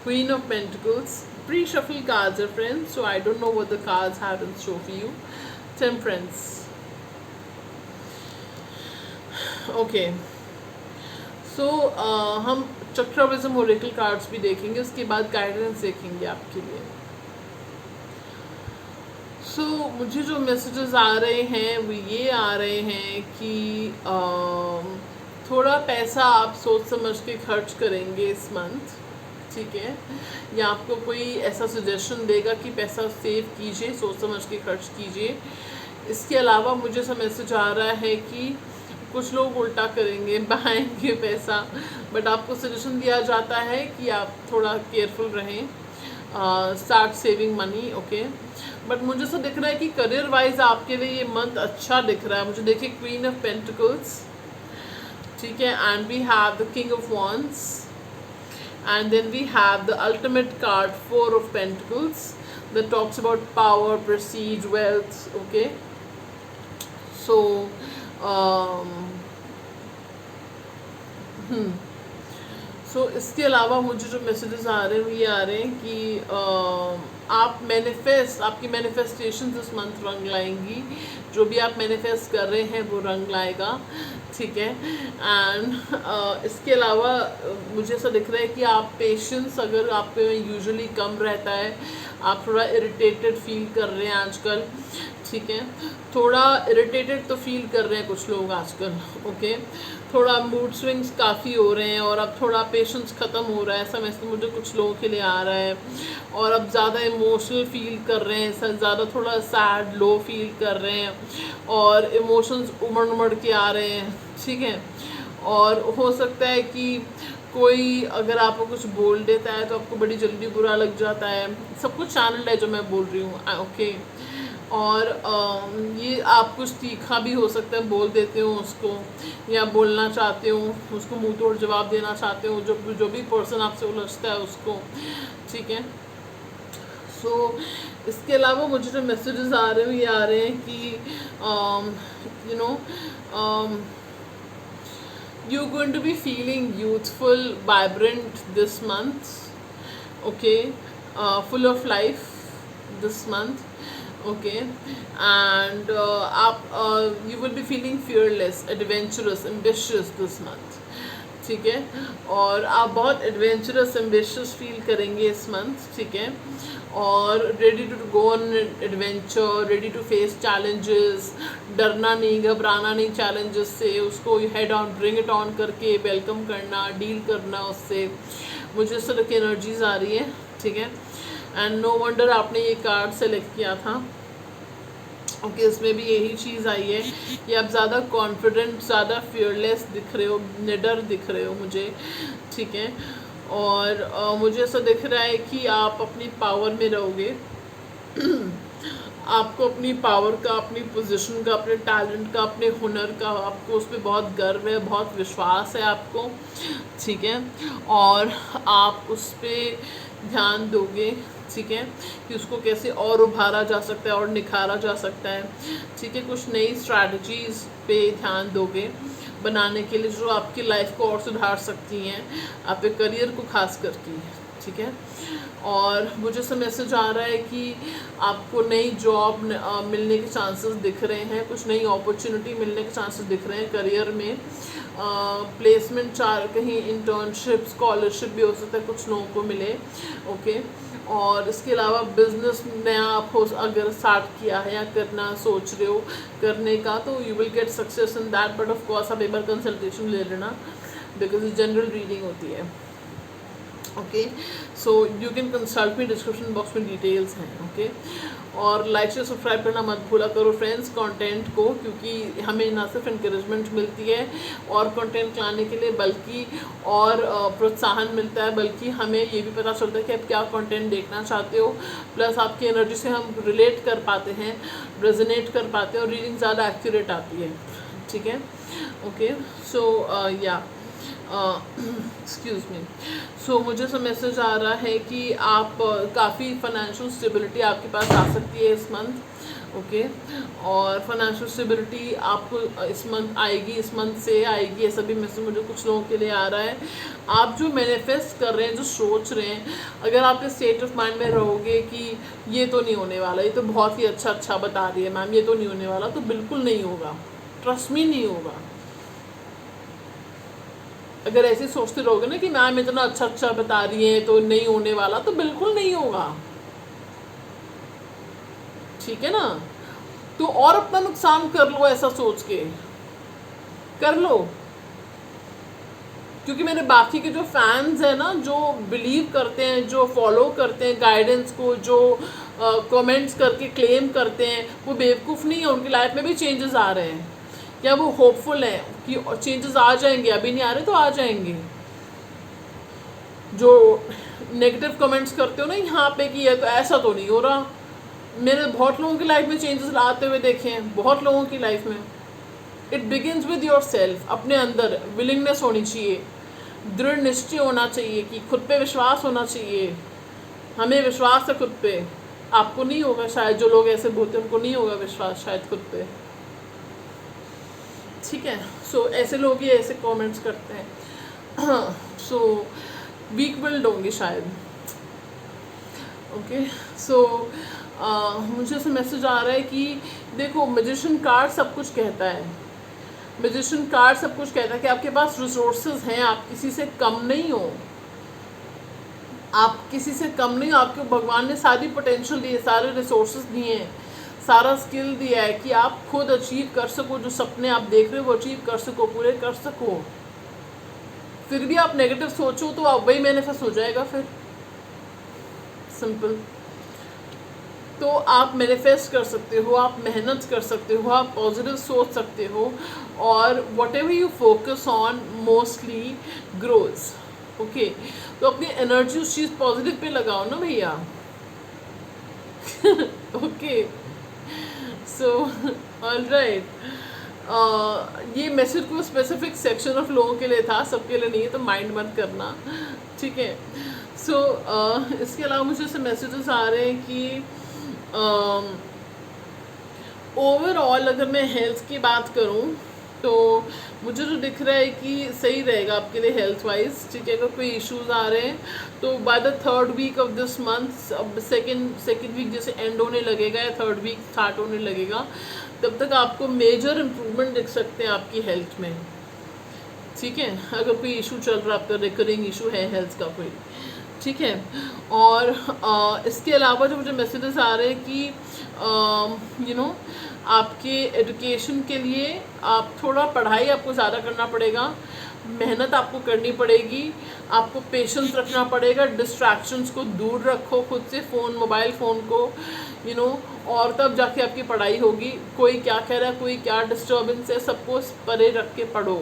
Queen of Pentacles. Pre-shuffle cards are friends, so I don't know what the cards have in store for you. Temperance. Okay, so हम चक्रविज़म Oracle cards भी देखेंगे, उसके बाद guidance देखेंगे आपके लिए. सो मुझे जो मैसेजेस आ रहे हैं वो ये आ रहे हैं कि थोड़ा पैसा आप सोच समझ के खर्च करेंगे इस मंथ. ठीक है, या आपको कोई ऐसा सजेशन देगा कि पैसा सेव कीजिए, सोच समझ के खर्च कीजिए. इसके अलावा मुझे ऐसा मैसेज आ रहा है कि कुछ लोग उल्टा करेंगे, बहाएंगे पैसा, बट आपको सजेशन दिया जाता है कि आप थोड़ा केयरफुल रहें, start saving money. Okay, but मुझे ऐसा दिख रहा है कि करियर वाइज आपके लिए ये मंथ अच्छा दिख रहा है. मुझे देखिए क्वीन ऑफ पेंटिकल्स, ठीक है, and we have the king of wands, and then we have the ultimate card four of pentacles that talks about power, prestige, wealth. Okay, so so इसके अलावा मुझे जो मैसेजेस आ रहे हैं वो ये आ रहे हैं कि आप आपकी मैनिफेस्टेशन इस मंथ रंग लाएंगी. जो भी आप मैनिफेस्ट कर रहे हैं वो रंग लाएगा. ठीक है, एंड इसके अलावा मुझे ऐसा दिख रहा है कि आप पेशेंस अगर आप पे यूजुअली कम रहता है, आप थोड़ा इरिटेटेड फील कर रहे हैं आजकल. ठीक है, थोड़ा इरिटेटेड तो फील कर रहे हैं कुछ लोग आजकल. ओके, थोड़ा मूड स्विंग्स काफ़ी हो रहे हैं और अब थोड़ा पेशेंस ख़त्म हो रहा है, ऐसा मैसेज मुझे कुछ लोगों के लिए आ रहा है. और अब ज़्यादा इमोशनल फील कर रहे हैं, ज़्यादा थोड़ा सैड लो फील कर रहे हैं और इमोशंस उमड़ उमड़ के आ रहे हैं. ठीक है, और हो सकता है कि कोई अगर आपको कुछ बोल देता है तो आपको बड़ी जल्दी बुरा लग जाता है. सब कुछ चैनल है जो मैं बोल रही हूँ. ओके, और ये आप कुछ तीखा भी हो सकता है बोल देते हो उसको, या बोलना चाहते हो उसको, मुंह तोड़ जवाब देना चाहते हो जो भी पर्सन आपसे उलझता है उसको. ठीक है, सो इसके अलावा मुझे जो मैसेजेस आ रहे हैं ये आ रहे हैं कि you know you're going to be feeling youthful, vibrant this month. Okay, full of life this month. Okay, and you will be feeling fearless, adventurous, ambitious this month. ठीक है, और आप बहुत एडवेंचरस एम्बिशियस फील करेंगे इस month. ठीक है, और ready to go on adventure, ready to face challenges, डरना नहीं, घबराना नहीं चैलेंजेस से, उसको head on bring it on करके वेलकम करना, डील करना उससे. मुझे इस तरह की एनर्जीज आ रही है. ठीक है, एंड नो वंडर आपने ये कार्ड सेलेक्ट किया था. ओके, इसमें भी यही चीज़ आई है कि आप ज़्यादा कॉन्फिडेंट, ज़्यादा फियरलेस दिख रहे हो, निडर दिख रहे हो मुझे. ठीक है, और मुझे ऐसा दिख रहा है कि आप अपनी पावर में रहोगे. आपको अपनी पावर का, अपनी पोजीशन का, अपने टैलेंट का, अपने हुनर का आपको उस पर बहुत गर्व है, बहुत विश्वास है आपको, ठीक है। और आप उस पर ध्यान दोगे, ठीक है, कि उसको कैसे और उभारा जा सकता है और निखारा जा सकता है, ठीक है। कुछ नई स्ट्रैटेजीज पे ध्यान दोगे बनाने के लिए जो आपकी लाइफ को और सुधार सकती हैं, आपके करियर को खास करके, ठीक है। और मुझे से मैसेज आ रहा है कि आपको नई जॉब मिलने के चांसेस दिख रहे हैं, कुछ नई अपॉर्चुनिटी मिलने के चांसेस दिख रहे हैं करियर में। प्लेसमेंट कहीं इंटर्नशिप, स्कॉलरशिप भी हो सकता है कुछ लोगों को मिले, ओके। और इसके अलावा बिजनेस नया आप हो अगर स्टार्ट किया है या करना सोच रहे हो करने का, तो you will get success in that, but of course आप एक बार कंसल्टेशन ले लेना, बिकॉज ये जनरल रीडिंग होती है, okay. So you can consult me, description box में डिटेल्स हैं, ओके। और लाइक से सब्सक्राइब करना मत भूला करो फ्रेंड्स कंटेंट को, क्योंकि हमें ना सिर्फ इंकरेजमेंट मिलती है और कंटेंट लाने के लिए, बल्कि और प्रोत्साहन मिलता है, बल्कि हमें ये भी पता चलता है कि आप क्या कंटेंट देखना चाहते हो, प्लस आपकी एनर्जी से हम रिलेट कर पाते हैं, रेजोनेट कर पाते हैं और रीडिंग ज़्यादा एक्यूरेट आती है, ठीक है, ओके। सो या एक्सक्यूज़ मी। सो मुझे से मैसेज आ रहा है कि आप काफ़ी फाइनेंशियल स्टेबिलिटी आपके पास आ सकती है इस मंथ, ओके। और फाइनेंशियल स्टेबिलिटी आपको इस मंथ आएगी, इस मंथ से आएगी, ऐसा भी मैसेज मुझे कुछ लोगों के लिए आ रहा है। आप जो मैनिफेस्ट कर रहे हैं, जो सोच रहे हैं, अगर आप इस स्टेट ऑफ माइंड में रहोगे कि ये तो नहीं होने वाला, ये तो बहुत ही अच्छा बता रही है मैम, ये तो नहीं होने वाला, तो बिल्कुल नहीं होगा, ट्रस्ट मी नहीं होगा। अगर ऐसे सोचते रहोगे ना कि मैम इतना अच्छा बता रही है तो नहीं होने वाला, तो बिल्कुल नहीं होगा, ठीक है ना। तो और अपना नुकसान कर लो, ऐसा सोच के कर लो, क्योंकि मेरे बाकी के जो फैंस हैं ना, जो बिलीव करते हैं, जो फॉलो करते हैं गाइडेंस को, जो कमेंट्स करके क्लेम करते हैं, वो बेवकूफ़ नहीं है, उनकी लाइफ में भी चेंजेस आ रहे हैं, या वो होपफुल हैं कि चेंजेस आ जाएंगे, अभी नहीं आ रहे तो आ जाएंगे। जो नेगेटिव कमेंट्स करते हो ना यहाँ पे कि ये तो ऐसा तो नहीं हो रहा, मैंने बहुत लोगों की लाइफ में चेंजेस लाते हुए देखे हैं, बहुत लोगों की लाइफ में। It begins with your self, अपने अंदर विलिंगनेस होनी चाहिए, दृढ़ निश्चय होना चाहिए, कि खुद पे विश्वास होना चाहिए। हमें विश्वास है खुद पे, आपको नहीं होगा शायद, जो लोग ऐसे बोलते हैं उनको नहीं होगा विश्वास शायद खुद पे, ठीक है। सो ऐसे लोग ही ऐसे कमेंट्स करते हैं, सो वीक विल्ड होंगे शायद, ओके। सो मुझे ऐसे मैसेज आ रहा है कि देखो, मैजिशियन कार्ड सब कुछ कहता है, मैजिशियन कार्ड सब कुछ कहता है कि आपके पास रिसोर्सेज हैं, आप किसी से कम नहीं हो, आप किसी से कम नहीं हो, आपको भगवान ने सारी पोटेंशियल दी है, सारे रिसोर्सेज दिए हैं, सारा स्किल दिया है कि आप खुद अचीव कर सको, जो सपने आप देख रहे हो वो अचीव कर सको, पूरे कर सको। फिर भी आप नेगेटिव सोचो तो आप वही मैनिफेस्ट हो जाएगा, फिर सिंपल। तो आप मैनिफेस्ट कर सकते हो, आप मेहनत कर सकते हो, आप पॉजिटिव सोच सकते हो, और what ever you focus on mostly grows, okay. तो अपनी एनर्जी उस चीज़ पॉजिटिव पे लगाओ ना भैया, ओके। सो ऑलराइट, ये मैसेज को स्पेसिफिक सेक्शन ऑफ लोगों के लिए था, सबके लिए नहीं है, तो माइंड मत करना, ठीक है। सो इसके अलावा मुझे ऐसे मैसेजेस आ रहे हैं कि ओवरऑल अगर मैं हेल्थ की बात करूं तो मुझे जो दिख रहा है कि सही रहेगा आपके लिए हेल्थ वाइज, ठीक है। अगर कोई इश्यूज आ रहे हैं तो by the 3rd week of this month, अब सेकेंड वीक जैसे एंड होने लगेगा या 3rd वीक स्टार्ट होने लगेगा, तब तक आपको मेजर इम्प्रूवमेंट दिख सकते हैं आपकी हेल्थ में, ठीक है। अगर कोई इशू चल रहा है, आपका रिकरिंग इशू है हेल्थ का कोई, ठीक है। और इसके अलावा जो मुझे मैसेजेस आ रहे हैं कि यू नो आपके एजुकेशन के लिए आप थोड़ा पढ़ाई आपको ज़्यादा करना पड़ेगा, मेहनत आपको करनी पड़ेगी, आपको पेशेंस रखना पड़ेगा, डिस्ट्रैक्शंस को दूर रखो खुद से, मोबाइल फ़ोन को, यू नो, और तब जाके आपकी पढ़ाई होगी। कोई क्या कह रहा है, कोई क्या डिस्टर्बेंस है, सबको परे रख के पढ़ो,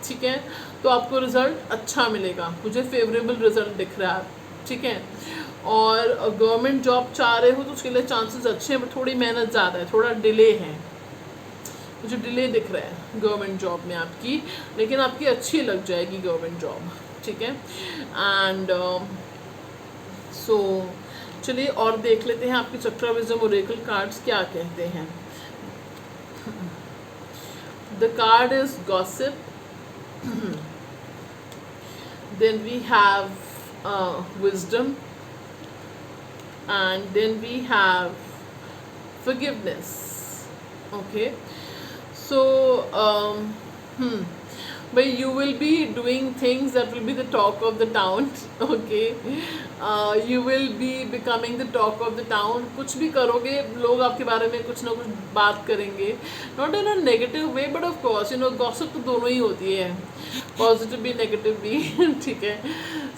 ठीक है। तो आपको रिज़ल्ट अच्छा मिलेगा, मुझे फेवरेबल रिज़ल्ट दिख रहा है, ठीक है। और गवर्नमेंट जॉब चाह रहे हो तो उसके लिए चांसेस अच्छे हैं, बट थोड़ी मेहनत ज़्यादा है, थोड़ा डिले है, मुझे डिले दिख रहा है गवर्नमेंट जॉब में आपकी, लेकिन आपकी अच्छी लग जाएगी गवर्नमेंट जॉब, ठीक है। एंड सो चलिए और देख लेते हैं आपके चक्रा विजडम ओरेकल कार्ड्स क्या कहते हैं। The card is gossip, then we have wisdom, and then we have forgiveness. Okay, so but you will be doing things that will be the talk of the town. Okay, you will be becoming the talk of the town. कुछ भी करोगे लोग आपके बारे में कुछ ना कुछ बात करेंगे, not in a negative way, but of course you know gossip तो दोनों ही होती है, पॉजिटिव भी नेगेटिव भी ठीक है।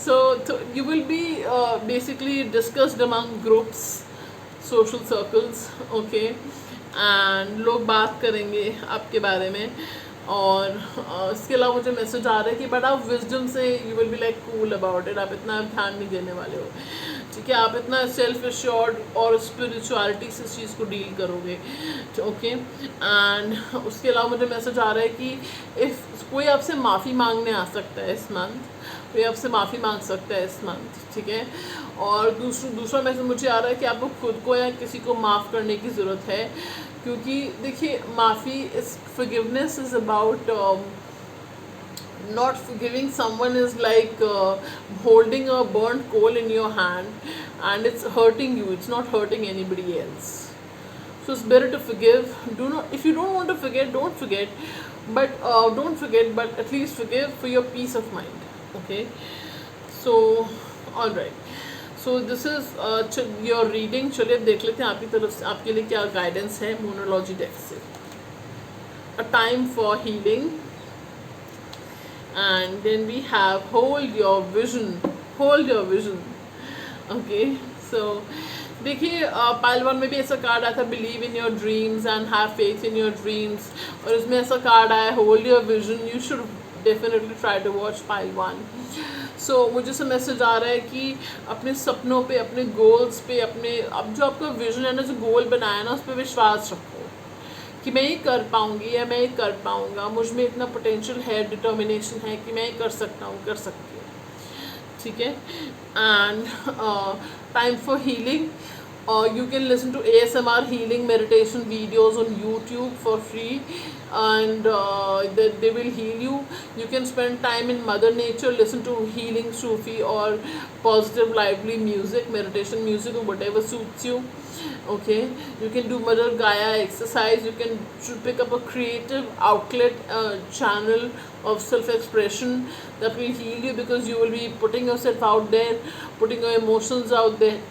So you will B basically discussed among groups, social circles, okay, and लोग बात करेंगे आपके बारे में। और इसके अलावा मुझे मैसेज आ रहा है कि बट आप विजडम से you will be like cool about it, आप इतना ध्यान नहीं देने वाले हो, ठीक है, आप इतना सेल्फ एश्योर्ड और स्पिरिचुअलिटी से इस चीज़ को डील करोगे, ओके। एंड उसके अलावा मुझे मैसेज आ रहा है कि इफ़ कोई आपसे माफ़ी मांगने आ सकता है इस मंथ, कोई आपसे माफ़ी मांग सकता है इस मंथ, ठीक है। और दूसरा मैसेज मुझे आ रहा है कि आपको खुद को या किसी को माफ़ करने की ज़रूरत है, क्योंकि देखिए माफ़ी इस forgiveness is about not forgiving someone is like holding a burnt coal in your hand and it's hurting you, it's not hurting anybody else. So it's better to forgive. Do not, if you don't want to forget, don't forget, but don't forget, but at least forgive for your peace of mind, okay. So all right, so this is your reading. चलिए अब देख लेते हैं आपकी तरफ से आपके लिए क्या गाइडेंस है मोनोलॉजी डेक से। A time for healing, and then we have hold your vision, hold your vision, okay. So देखिए पाइल वन में भी ऐसा कार्ड आया था, believe in your dreams and have faith in your dreams, और इसमें ऐसा कार्ड आया hold your vision. You should definitely try to watch pile one. So मुझे से मैसेज आ रहा है कि अपने सपनों पे, अपने गोल्स पे, अपने अब जो आपका विजन है ना, जो गोल बनाया ना, उस पर विश्वास रखो कि मैं ये कर पाऊँगी या मैं ये कर पाऊँगा, मुझ में इतना पोटेंशियल है, डिटर्मिनेशन है कि मैं ये कर सकता हूँ, कर सकती हूँ, ठीक है। And time for healing, you can listen to ASMR healing meditation videos on YouTube for free, and they will heal you. You can spend time in Mother Nature, listen to healing Sufi or positive lively music, meditation music, or whatever suits you, okay. You can do Mother Gaia exercise. You can pick up a creative outlet channel of self-expression that will heal you, because you will be putting yourself out there, putting your emotions out there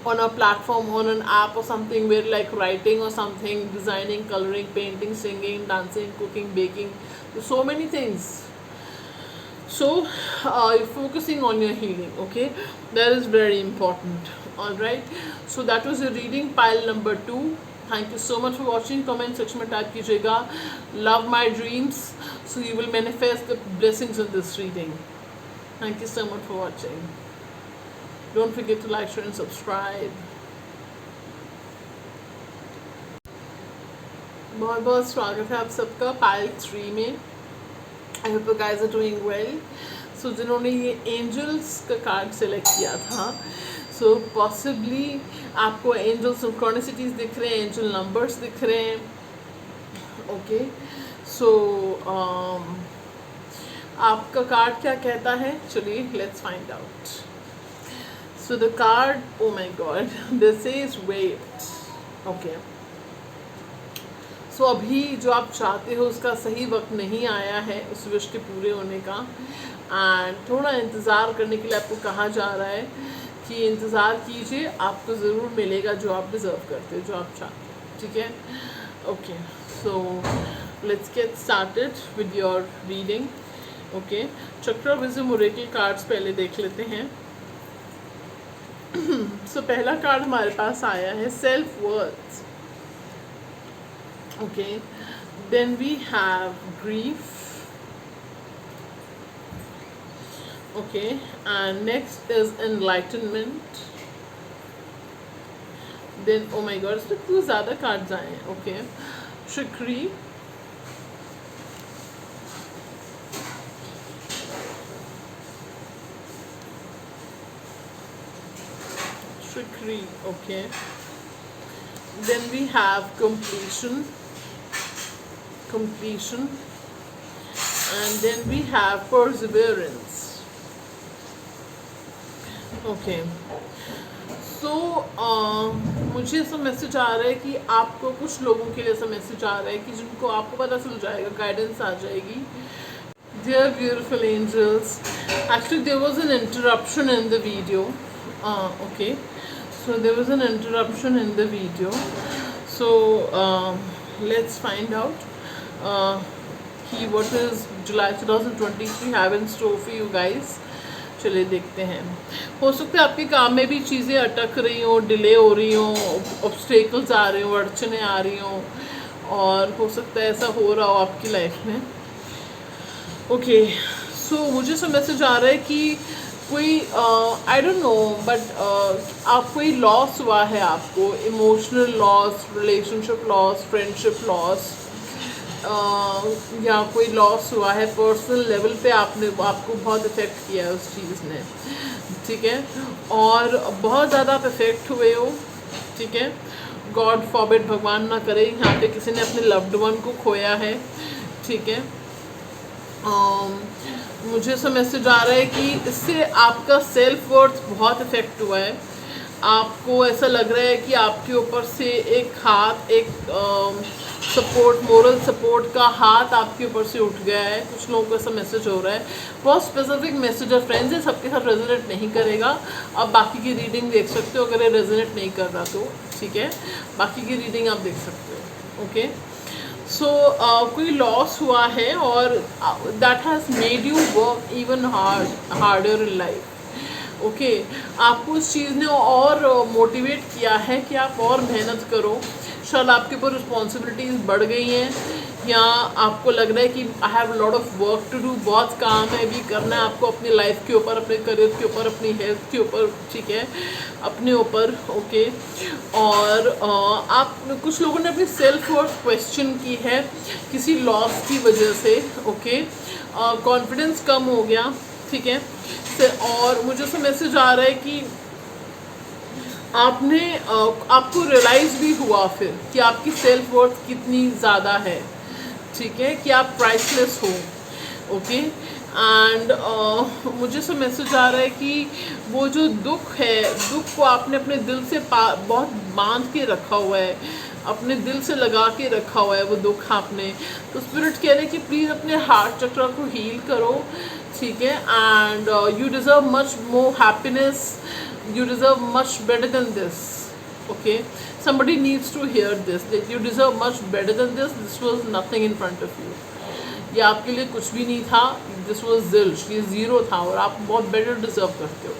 on a platform, on an app or something, where like writing or something, designing, coloring, painting, singing, dancing, cooking, baking, so many things. So focusing on your healing, okay, that is very important. All right, so that was your reading, pile number 2. Thank you so much for watching. Comment section में type कीजिएगा love my dreams, so you will manifest the blessings of this reading. Thank you so much for watching. Don't forget to like, share and subscribe. बहुत बहुत स्वागत है आप सबका pile 3 में। I hope you guys are doing well. So जिन्होंने ये angels का कार्ड सेलेक्ट किया था, सो पॉसिबली आपको एंजल सिंक्रोनिसिटीज दिख रहे हैं, एंजल नंबर्स दिख रहे हैं, ओके। सो आपका कार्ड क्या कहता है, चलिए let's find out. So the card, oh my god, this says wait, okay. So अभी जो आप चाहते हो उसका सही वक्त नहीं आया है उस विश के पूरे होने का, एंड थोड़ा इंतज़ार करने के लिए आपको कहा जा रहा है कि इंतज़ार कीजिए, आपको ज़रूर मिलेगा जो आप डिज़र्व करते हो, जो आप चाहते हो, ठीक है, okay. So let's get started with your reading, okay. Chakra Wisdom Oracle cards पहले देख लेते हैं। सो पहला कार्ड हमारे पास आया है self worth, okay. Then we have grief, Okay, and next is enlightenment. Then oh my god, इसमें क्यों ज़्यादा कार्ड्स आए हैं. Okay, trickery. Trickery. Okay, then we have completion. Completion. And then we have perseverance. Okay, सो मुझे ऐसा message आ रहा है कि आपको, कुछ लोगों के लिए ऐसा मैसेज आ रहा है कि जिनको आपको पता चल जाएगा, गाइडेंस आ जाएगी. Dear beautiful angels, actually there was an interruption in the video. Okay, so there was an interruption in the video. So let's find out what is July 2023 have in store for you guys. चलिए देखते हैं. हो सकता है आपके काम में भी चीज़ें अटक रही हों, डिले हो रही हों, ऑब्स्टेकल्स आ रहे हों, अड़चने आ रही हों, और हो सकता है ऐसा हो रहा हो आपकी लाइफ में. ओके, सो मुझे सब मैसेज आ रहा है कि कोई आई डोंट नो बट आप कोई लॉस हुआ है, आपको emotional loss, relationship loss, friendship loss, या कोई लॉस हुआ है पर्सनल लेवल पे, आपको बहुत इफ़ेक्ट किया है उस चीज़ ने. ठीक है, और बहुत ज़्यादा आप इफ़ेक्ट हुए हो. ठीक है, गॉड फॉरबिड, भगवान ना करे, यहाँ पे किसी ने अपने लव्ड वन को खोया है. ठीक है, मुझे ऐसा मैसेज आ रहा है कि इससे आपका सेल्फ वर्थ बहुत इफ़ेक्ट हुआ है. आपको ऐसा लग रहा है कि आपके ऊपर से एक हाथ, एक सपोर्ट, मोरल सपोर्ट का हाथ आपके ऊपर से उठ गया है. कुछ लोगों को ऐसा मैसेज हो रहा है. बहुत स्पेसिफिक मैसेज है फ्रेंड्स, ये सबके साथ रेजोनेट नहीं करेगा. आप बाकी की रीडिंग देख सकते हो अगर ये रेजोनेट नहीं कर रहा तो. ठीक है, बाकी की रीडिंग आप देख सकते हो. ओके, सो कोई लॉस हुआ है और that has made you work even harder in life. Okay, आपको उस चीज़ ने और मोटिवेट किया है कि आप और मेहनत करो. शायद आपके ऊपर रिस्पॉन्सिबिलिटीज़ बढ़ गई हैं, या आपको लग रहा है कि I have lot of work to do, बहुत काम है भी करना है आपको अपनी लाइफ के ऊपर, अपने करियर के ऊपर, अपनी हेल्थ के ऊपर. ठीक है, अपने ऊपर. ओके, और आप, कुछ लोगों ने अपनी सेल्फ वर्थ क्वेश्चन की है किसी लॉस की वजह से. ओके, कॉन्फिडेंस कम हो गया. ठीक है, और मुझे उससे मैसेज आ रहा है कि आपको रियलाइज़ भी हुआ फिर कि आपकी सेल्फ वर्थ कितनी ज़्यादा है. ठीक है, कि आप प्राइसलेस हो. ओके, एंड मुझे सब मैसेज आ रहा है कि वो जो दुख है, दुख को आपने अपने दिल से बहुत बांध के रखा हुआ है, अपने दिल से लगा के रखा हुआ है वो दुख आपने. तो स्पिरिट कह रहे हैं कि प्लीज़ अपने हार्ट चक्र को हील करो. ठीक है, and you deserve much more happiness, you deserve much better than this. Okay, somebody needs to hear this, that you deserve much better than this. This was nothing in front of you. ये आपके लिए कुछ भी नहीं था. This was zilch, ये zero था, और आप बहुत बेटर डिज़र्व करते हो.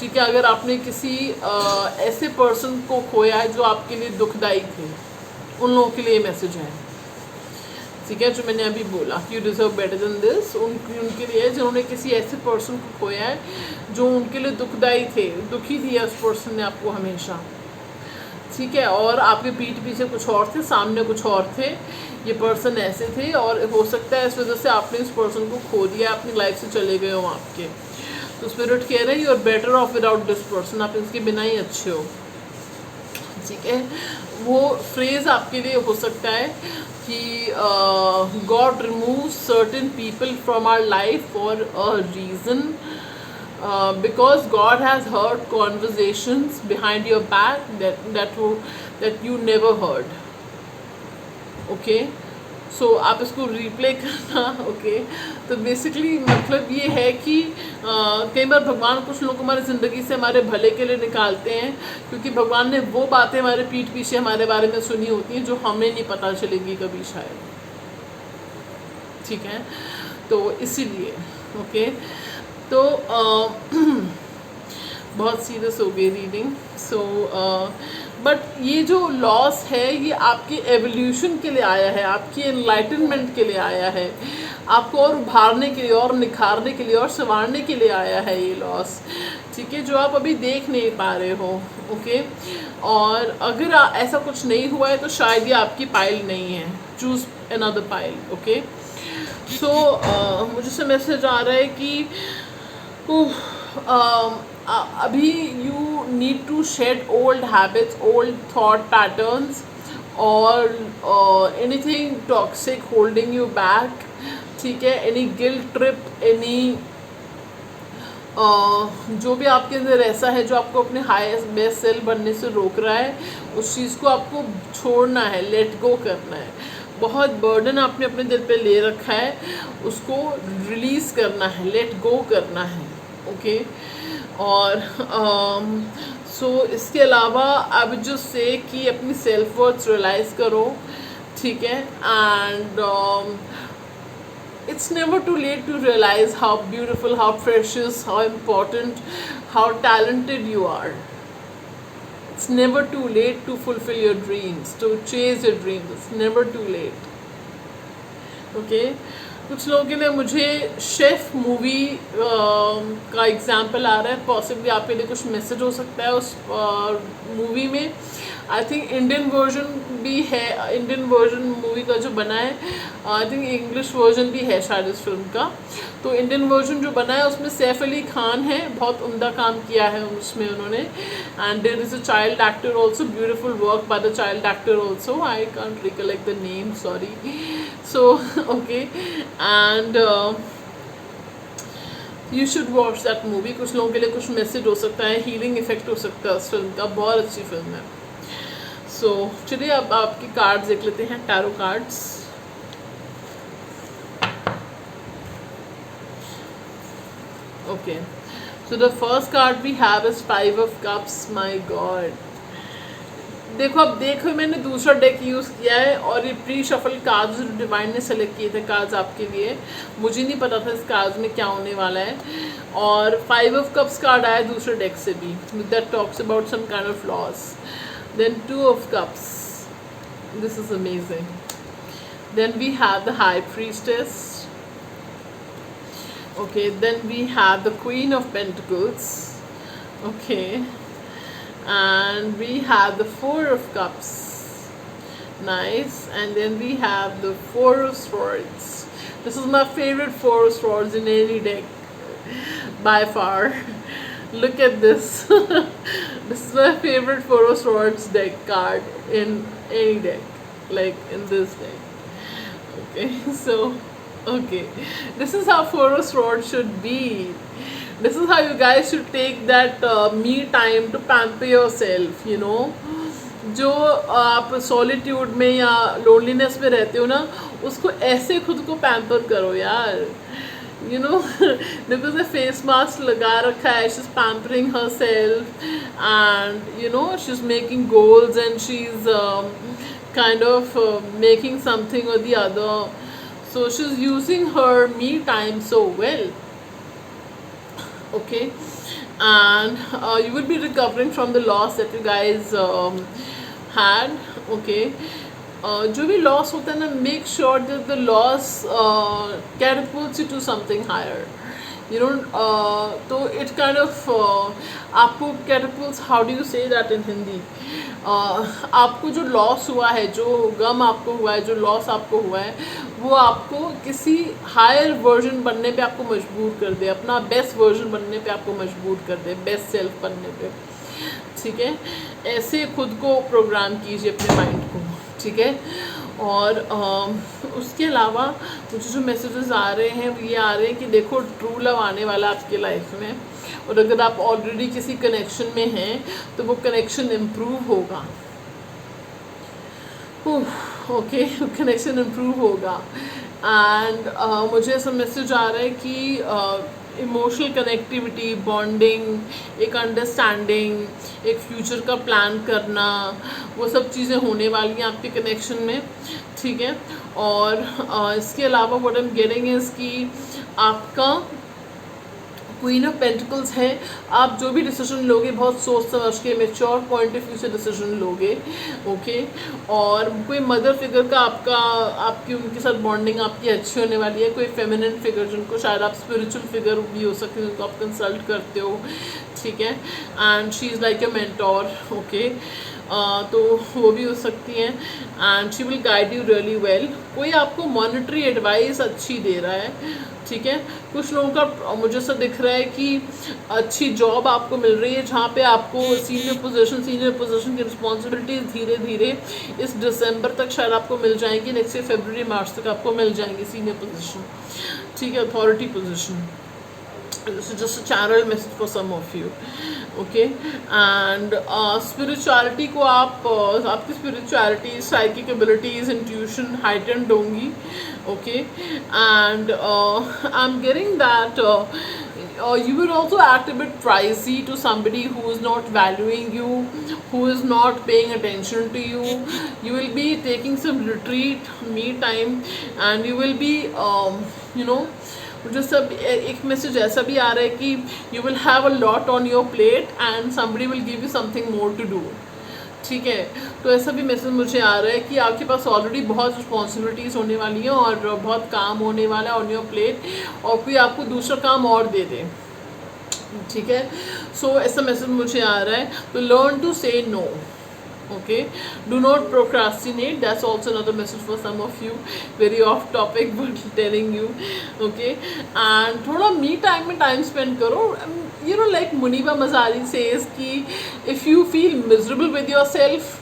ठीक है, अगर आपने किसी ऐसे पर्सन को खोया है जो आपके लिए दुखदाई थे, उन लोगों के लिए मैसेज है. ठीक है, जो मैंने अभी बोला, you deserve better than this, उनके लिए जिन्होंने किसी ऐसे पर्सन को खोया है जो उनके लिए दुखदाई थे, दुखी दिया उस पर्सन ने आपको हमेशा. ठीक है, और आपके पीठ पीछे कुछ और थे, सामने कुछ और थे. ये पर्सन ऐसे थे, और हो सकता है इस वजह से आपने इस पर्सन को खो दिया, अपनी लाइफ से चले गए हो आपके. तो स्पिरिट कह रहे हैं you are better off without this person, आप इसके बिना ही अच्छे हो. ठीक है, वो फ्रेज़ आपके लिए हो सकता है कि God remove certain people from our life for a reason, because God has heard conversations behind your back that you never heard. Okay, सो आप इसको रिप्ले करना. ओके, तो बेसिकली मतलब ये है कि कई बार भगवान कुछ लोग हमारी ज़िंदगी से हमारे भले के लिए निकालते हैं, क्योंकि भगवान ने वो बातें हमारे पीठ पीछे हमारे बारे में सुनी होती हैं जो हमें नहीं पता चलेगी कभी शायद. ठीक है, तो इसीलिए. ओके, तो बहुत सीरियस हो गई रीडिंग. सो बट ये जो लॉस है ये आपके एवोल्यूशन के लिए आया है, आपकी एनलाइटनमेंट के लिए आया है, आपको और उभारने के लिए और निखारने के लिए और संवारने के लिए आया है ये लॉस, ठीक है, जो आप अभी देख नहीं पा रहे हो। ओके, और अगर ऐसा कुछ नहीं हुआ है तो शायद ये आपकी पाइल नहीं है, choose another pile. Okay, so मुझे से मैसेज आ रहा है कि अभी you need to shed old habits, old thought patterns और anything toxic holding you back, ठीक है, एनी गिल्ट ट्रिप, एनी जो भी आपके अंदर ऐसा है जो आपको अपने हाईएस्ट बेस्ट सेल्फ बनने से रोक रहा है, उस चीज़ को आपको छोड़ना है, लेट गो करना है। बहुत बर्डन आपने अपने दिल पे ले रखा है, उसको रिलीज़ करना है, लेट गो करना है। ओके, और सो इसके अलावा अब जो से कि अपनी सेल्फ वर्थ रियलाइज़ करो, ठीक है, and it's never too late to realize how beautiful, how precious, how important, how talented you are. It's never too late to fulfill your dreams, to chase your dreams. It's never too late. Okay, कुछ लोगों के लिए मुझे chef movie का example आ रहा है, possibly आपके लिए कुछ मैसेज हो सकता है उस मूवी में। आई थिंक इंडियन वर्जन भी है, इंडियन वर्जन मूवी का जो बना है, आई थिंक इंग्लिश वर्जन भी है शायद इस फिल्म का। तो इंडियन वर्जन जो बना है उसमें सैफ अली खान है, बहुत उम्दा काम किया है उसमें उन्होंने, and there is a child actor also, beautiful work by the child actor also, I can't recollect the name, sorry. So okay, and you should watch that movie. कुछ लोगों के लिए कुछ मैसेज हो सकता है, हीलिंग इफेक्ट हो सकता है उस फिल्म का, बहुत अच्छी फिल्म है। सो चलिए अब आपकी कार्ड्स देख लेते हैं, tarot cards. Okay, so the first card we have is 5 of cups. My God, देखो अब देखो मैंने दूसरा डेक यूज़ किया है और ये प्री शफल कार्ड्स डिवाइन ने सेलेक्ट किए थे कार्ड्स आपके लिए, मुझे नहीं पता था इस कार्ड्स में क्या होने वाला है। और 5 ऑफ कप्स कार्ड आया दूसरे डेक से भी, that talks about some kind of loss. Then 2 of cups, this is amazing. Then we have the high priestess. Okay, then we have the queen of pentacles. Okay, and we have the 4 of cups, nice. And then we have the 4 of swords. This is my favorite 4 of swords in any deck by far. Look at this. This is my favorite 4 of swords deck card in any deck, like in this deck. Okay, so okay, this is how 4 of swords should be. This is how you guys should take that me time to pamper yourself, you know. जो आप solitude में या loneliness में रहते हो ना, उसको ऐसे खुद को पैम्पर करो यार, you know. देखो उसे फेस मास्क लगा रखा है, she's pampering herself and you know she's making goals and she's kind of making something or the other, so she's using her me time so well. Okay, and you will be recovering from the loss that you guys had. Okay, जो भी loss होता है ना, make sure that the loss catapults you to something higher, you know. तो it kind of आपको catapults, how do you say that in Hindi, आपको जो loss हुआ है, जो गम आपको हुआ है, जो लॉस आपको हुआ है, वो आपको किसी हायर वर्जन बनने पे आपको मजबूर कर दे, अपना बेस्ट वर्जन बनने पे आपको मजबूर कर दे, बेस्ट सेल्फ बनने पे, ठीक है। ऐसे खुद को प्रोग्राम कीजिए अपने माइंड को, ठीक है। और उसके अलावा मुझे जो मैसेजेस आ रहे हैं वो ये आ रहे हैं कि देखो ट्रू लव आने वाला आपके लाइफ में, और अगर आप ऑलरेडी किसी कनेक्शन में हैं तो वो कनेक्शन इम्प्रूव होगा। ओके, कनेक्शन इम्प्रूव होगा। एंड मुझे ऐसा मैसेज आ रहा है कि इमोशनल कनेक्टिविटी, बॉन्डिंग, एक अंडरस्टैंडिंग, एक फ्यूचर का प्लान करना, वो सब चीज़ें होने वाली हैं आपके कनेक्शन में, ठीक है। और इसके अलावा what I am getting is कि आपका क्वीन ऑफ पेंटिकल्स है, आप जो भी डिसीजन लोगे बहुत सोच समझ के मेच्योर पॉइंट ऑफ व्यू से डिसीजन लोगे, ओके। और कोई मदर फिगर का आपकी उनके साथ बॉन्डिंग आपकी अच्छी होने वाली है। कोई फेमिनिन फिगर जिनको शायद आप स्पिरिचुअल फिगर भी हो सकते हैं, जिनको आप कंसल्ट करते हो, ठीक है, and she is like a mentor, okay. तो वो भी हो सकती हैं and she will guide you really well. कोई आपको मॉनेटरी एडवाइस अच्छी दे रहा है, ठीक है। कुछ लोगों का मुझे ऐसा दिख रहा है कि अच्छी जॉब आपको मिल रही है जहाँ पे आपको सीनियर पोजीशन की रिस्पॉन्सिबिलिटीज़ धीरे धीरे इस दिसंबर तक शायद आपको मिल जाएंगी। नेक्स्ट ईयर फरवरी मार्च तक आपको मिल जाएंगी सीनियर पोजीशन, ठीक है, authority position. This is just a channel message for some of you, okay। and spirituality को आपकी spirituality, psychic abilities, intuition heightened होंगी, okay। and I'm getting that you will also act a bit pricey to somebody who is not valuing you, who is not paying attention to you. You will be taking some retreat, me time, and you will be मुझे सब एक message ऐसा भी आ रहा है कि you will have a lot on your plate and somebody will give you something more to do, ठीक है। तो ऐसा भी मैसेज मुझे आ रहा है कि आपके पास ऑलरेडी बहुत रिस्पॉन्सिबिलिटीज़ होने वाली हैं और बहुत काम होने वाला है ऑन योर प्लेट, और कोई आपको दूसरा काम और दे दे, ठीक है। सो ऐसा मैसेज मुझे आ रहा है। तो लर्न टू से no, okay, do not procrastinate. That's also another message for some of you, very off topic but telling you, okay। and थोड़ा me time में time spend करो, like Muniba Mazari says कि if you feel miserable with yourself,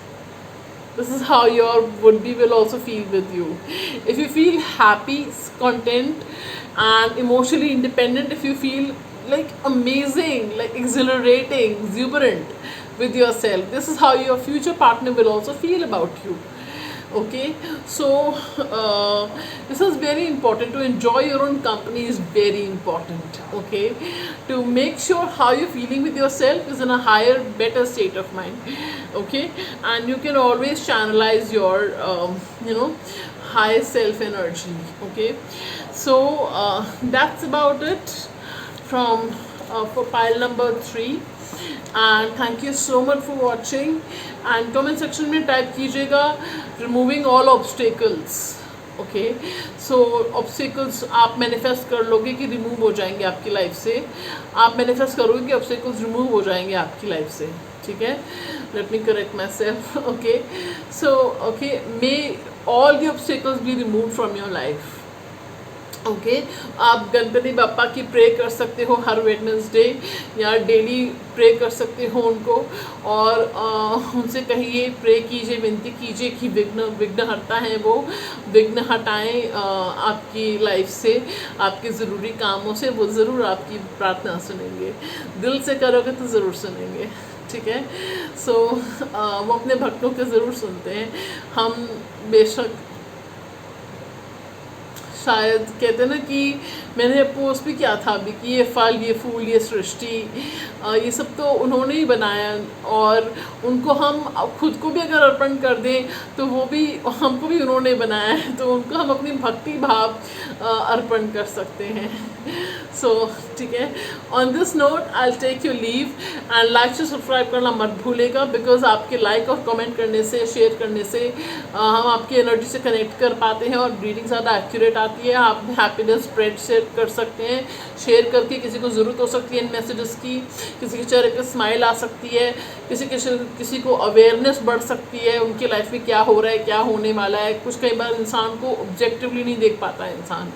this is how your would-be will also feel with you. If you feel happy, content and emotionally independent, if you feel like amazing, like exhilarating, exuberant with yourself, this is how your future partner will also feel about you, okay। so this is very important. To enjoy your own company is very important, okay। to make sure how you're feeling with yourself is in a higher, better state of mind, okay। and you can always channelize your high self energy, okay। so that's about it from for pile number 3, and thank you so much for watching। and comment section में type कीजिएगा removing all obstacles, okay। so obstacles आप manifest कर लोगे कि remove हो जाएंगे आपकी life से, आप manifest करोगे कि obstacles remove हो जाएंगे आपकी लाइफ से, ठीक है। let me correct myself, okay। so okay, may all the obstacles be removed from your life, okay. आप गणपति बापा की प्रे कर सकते हो हर वेडनेसडे या डेली प्रे कर सकते हो उनको, और उनसे कहिए, प्रे कीजिए, विनती कीजिए कि विघ्नहर्ता हैं वो, विघ्न हटाएं आपकी लाइफ से, आपके ज़रूरी कामों से। वो ज़रूर आपकी प्रार्थना सुनेंगे, दिल से करोगे तो ज़रूर सुनेंगे, ठीक है। सो वो अपने भक्तों के ज़रूर सुनते हैं। हम बेशक शायद कहते हैं ना कि मैंने पोस्ट भी किया था अभी कि ये फल, ये फूल, ये सृष्टि, ये सब तो उन्होंने ही बनाया, और उनको हम खुद को भी अगर अर्पण कर दें तो वो भी हमको भी उन्होंने बनाया है, तो उनको हम अपनी भक्ति भाव अर्पण कर सकते हैं। सो ठीक है, on this note I will take you leave, and like से सब्सक्राइब करना मत भूलेगा, बिकॉज आपके लाइक और कमेंट करने से, शेयर करने से हम आपकी एनर्जी से कनेक्ट कर पाते हैं और रीडिंग ज़्यादा एक्यूरेट आती है। आप हैप्पीनेस स्प्रेड से कर सकते हैं, शेयर करके किसी को ज़रूरत हो सकती है इन मैसेजेस की, किसी के चेहरे पे स्माइल आ सकती है, किसी को अवेयरनेस बढ़ सकती है उनकी लाइफ में क्या हो रहा है, क्या होने वाला है। कुछ कई बार इंसान को ऑब्जेक्टिवली नहीं देख पाता है इंसान,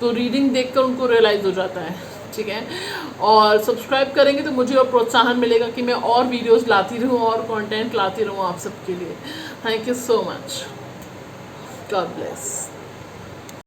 तो रीडिंग देखकर उनको रियलाइज़ हो जाता है, ठीक है। और सब्सक्राइब करेंगे तो मुझे और प्रोत्साहन मिलेगा कि मैं और वीडियोस लाती रहूँ और कंटेंट लाती रहूँ आप सबके लिए। Thank you so much, God bless.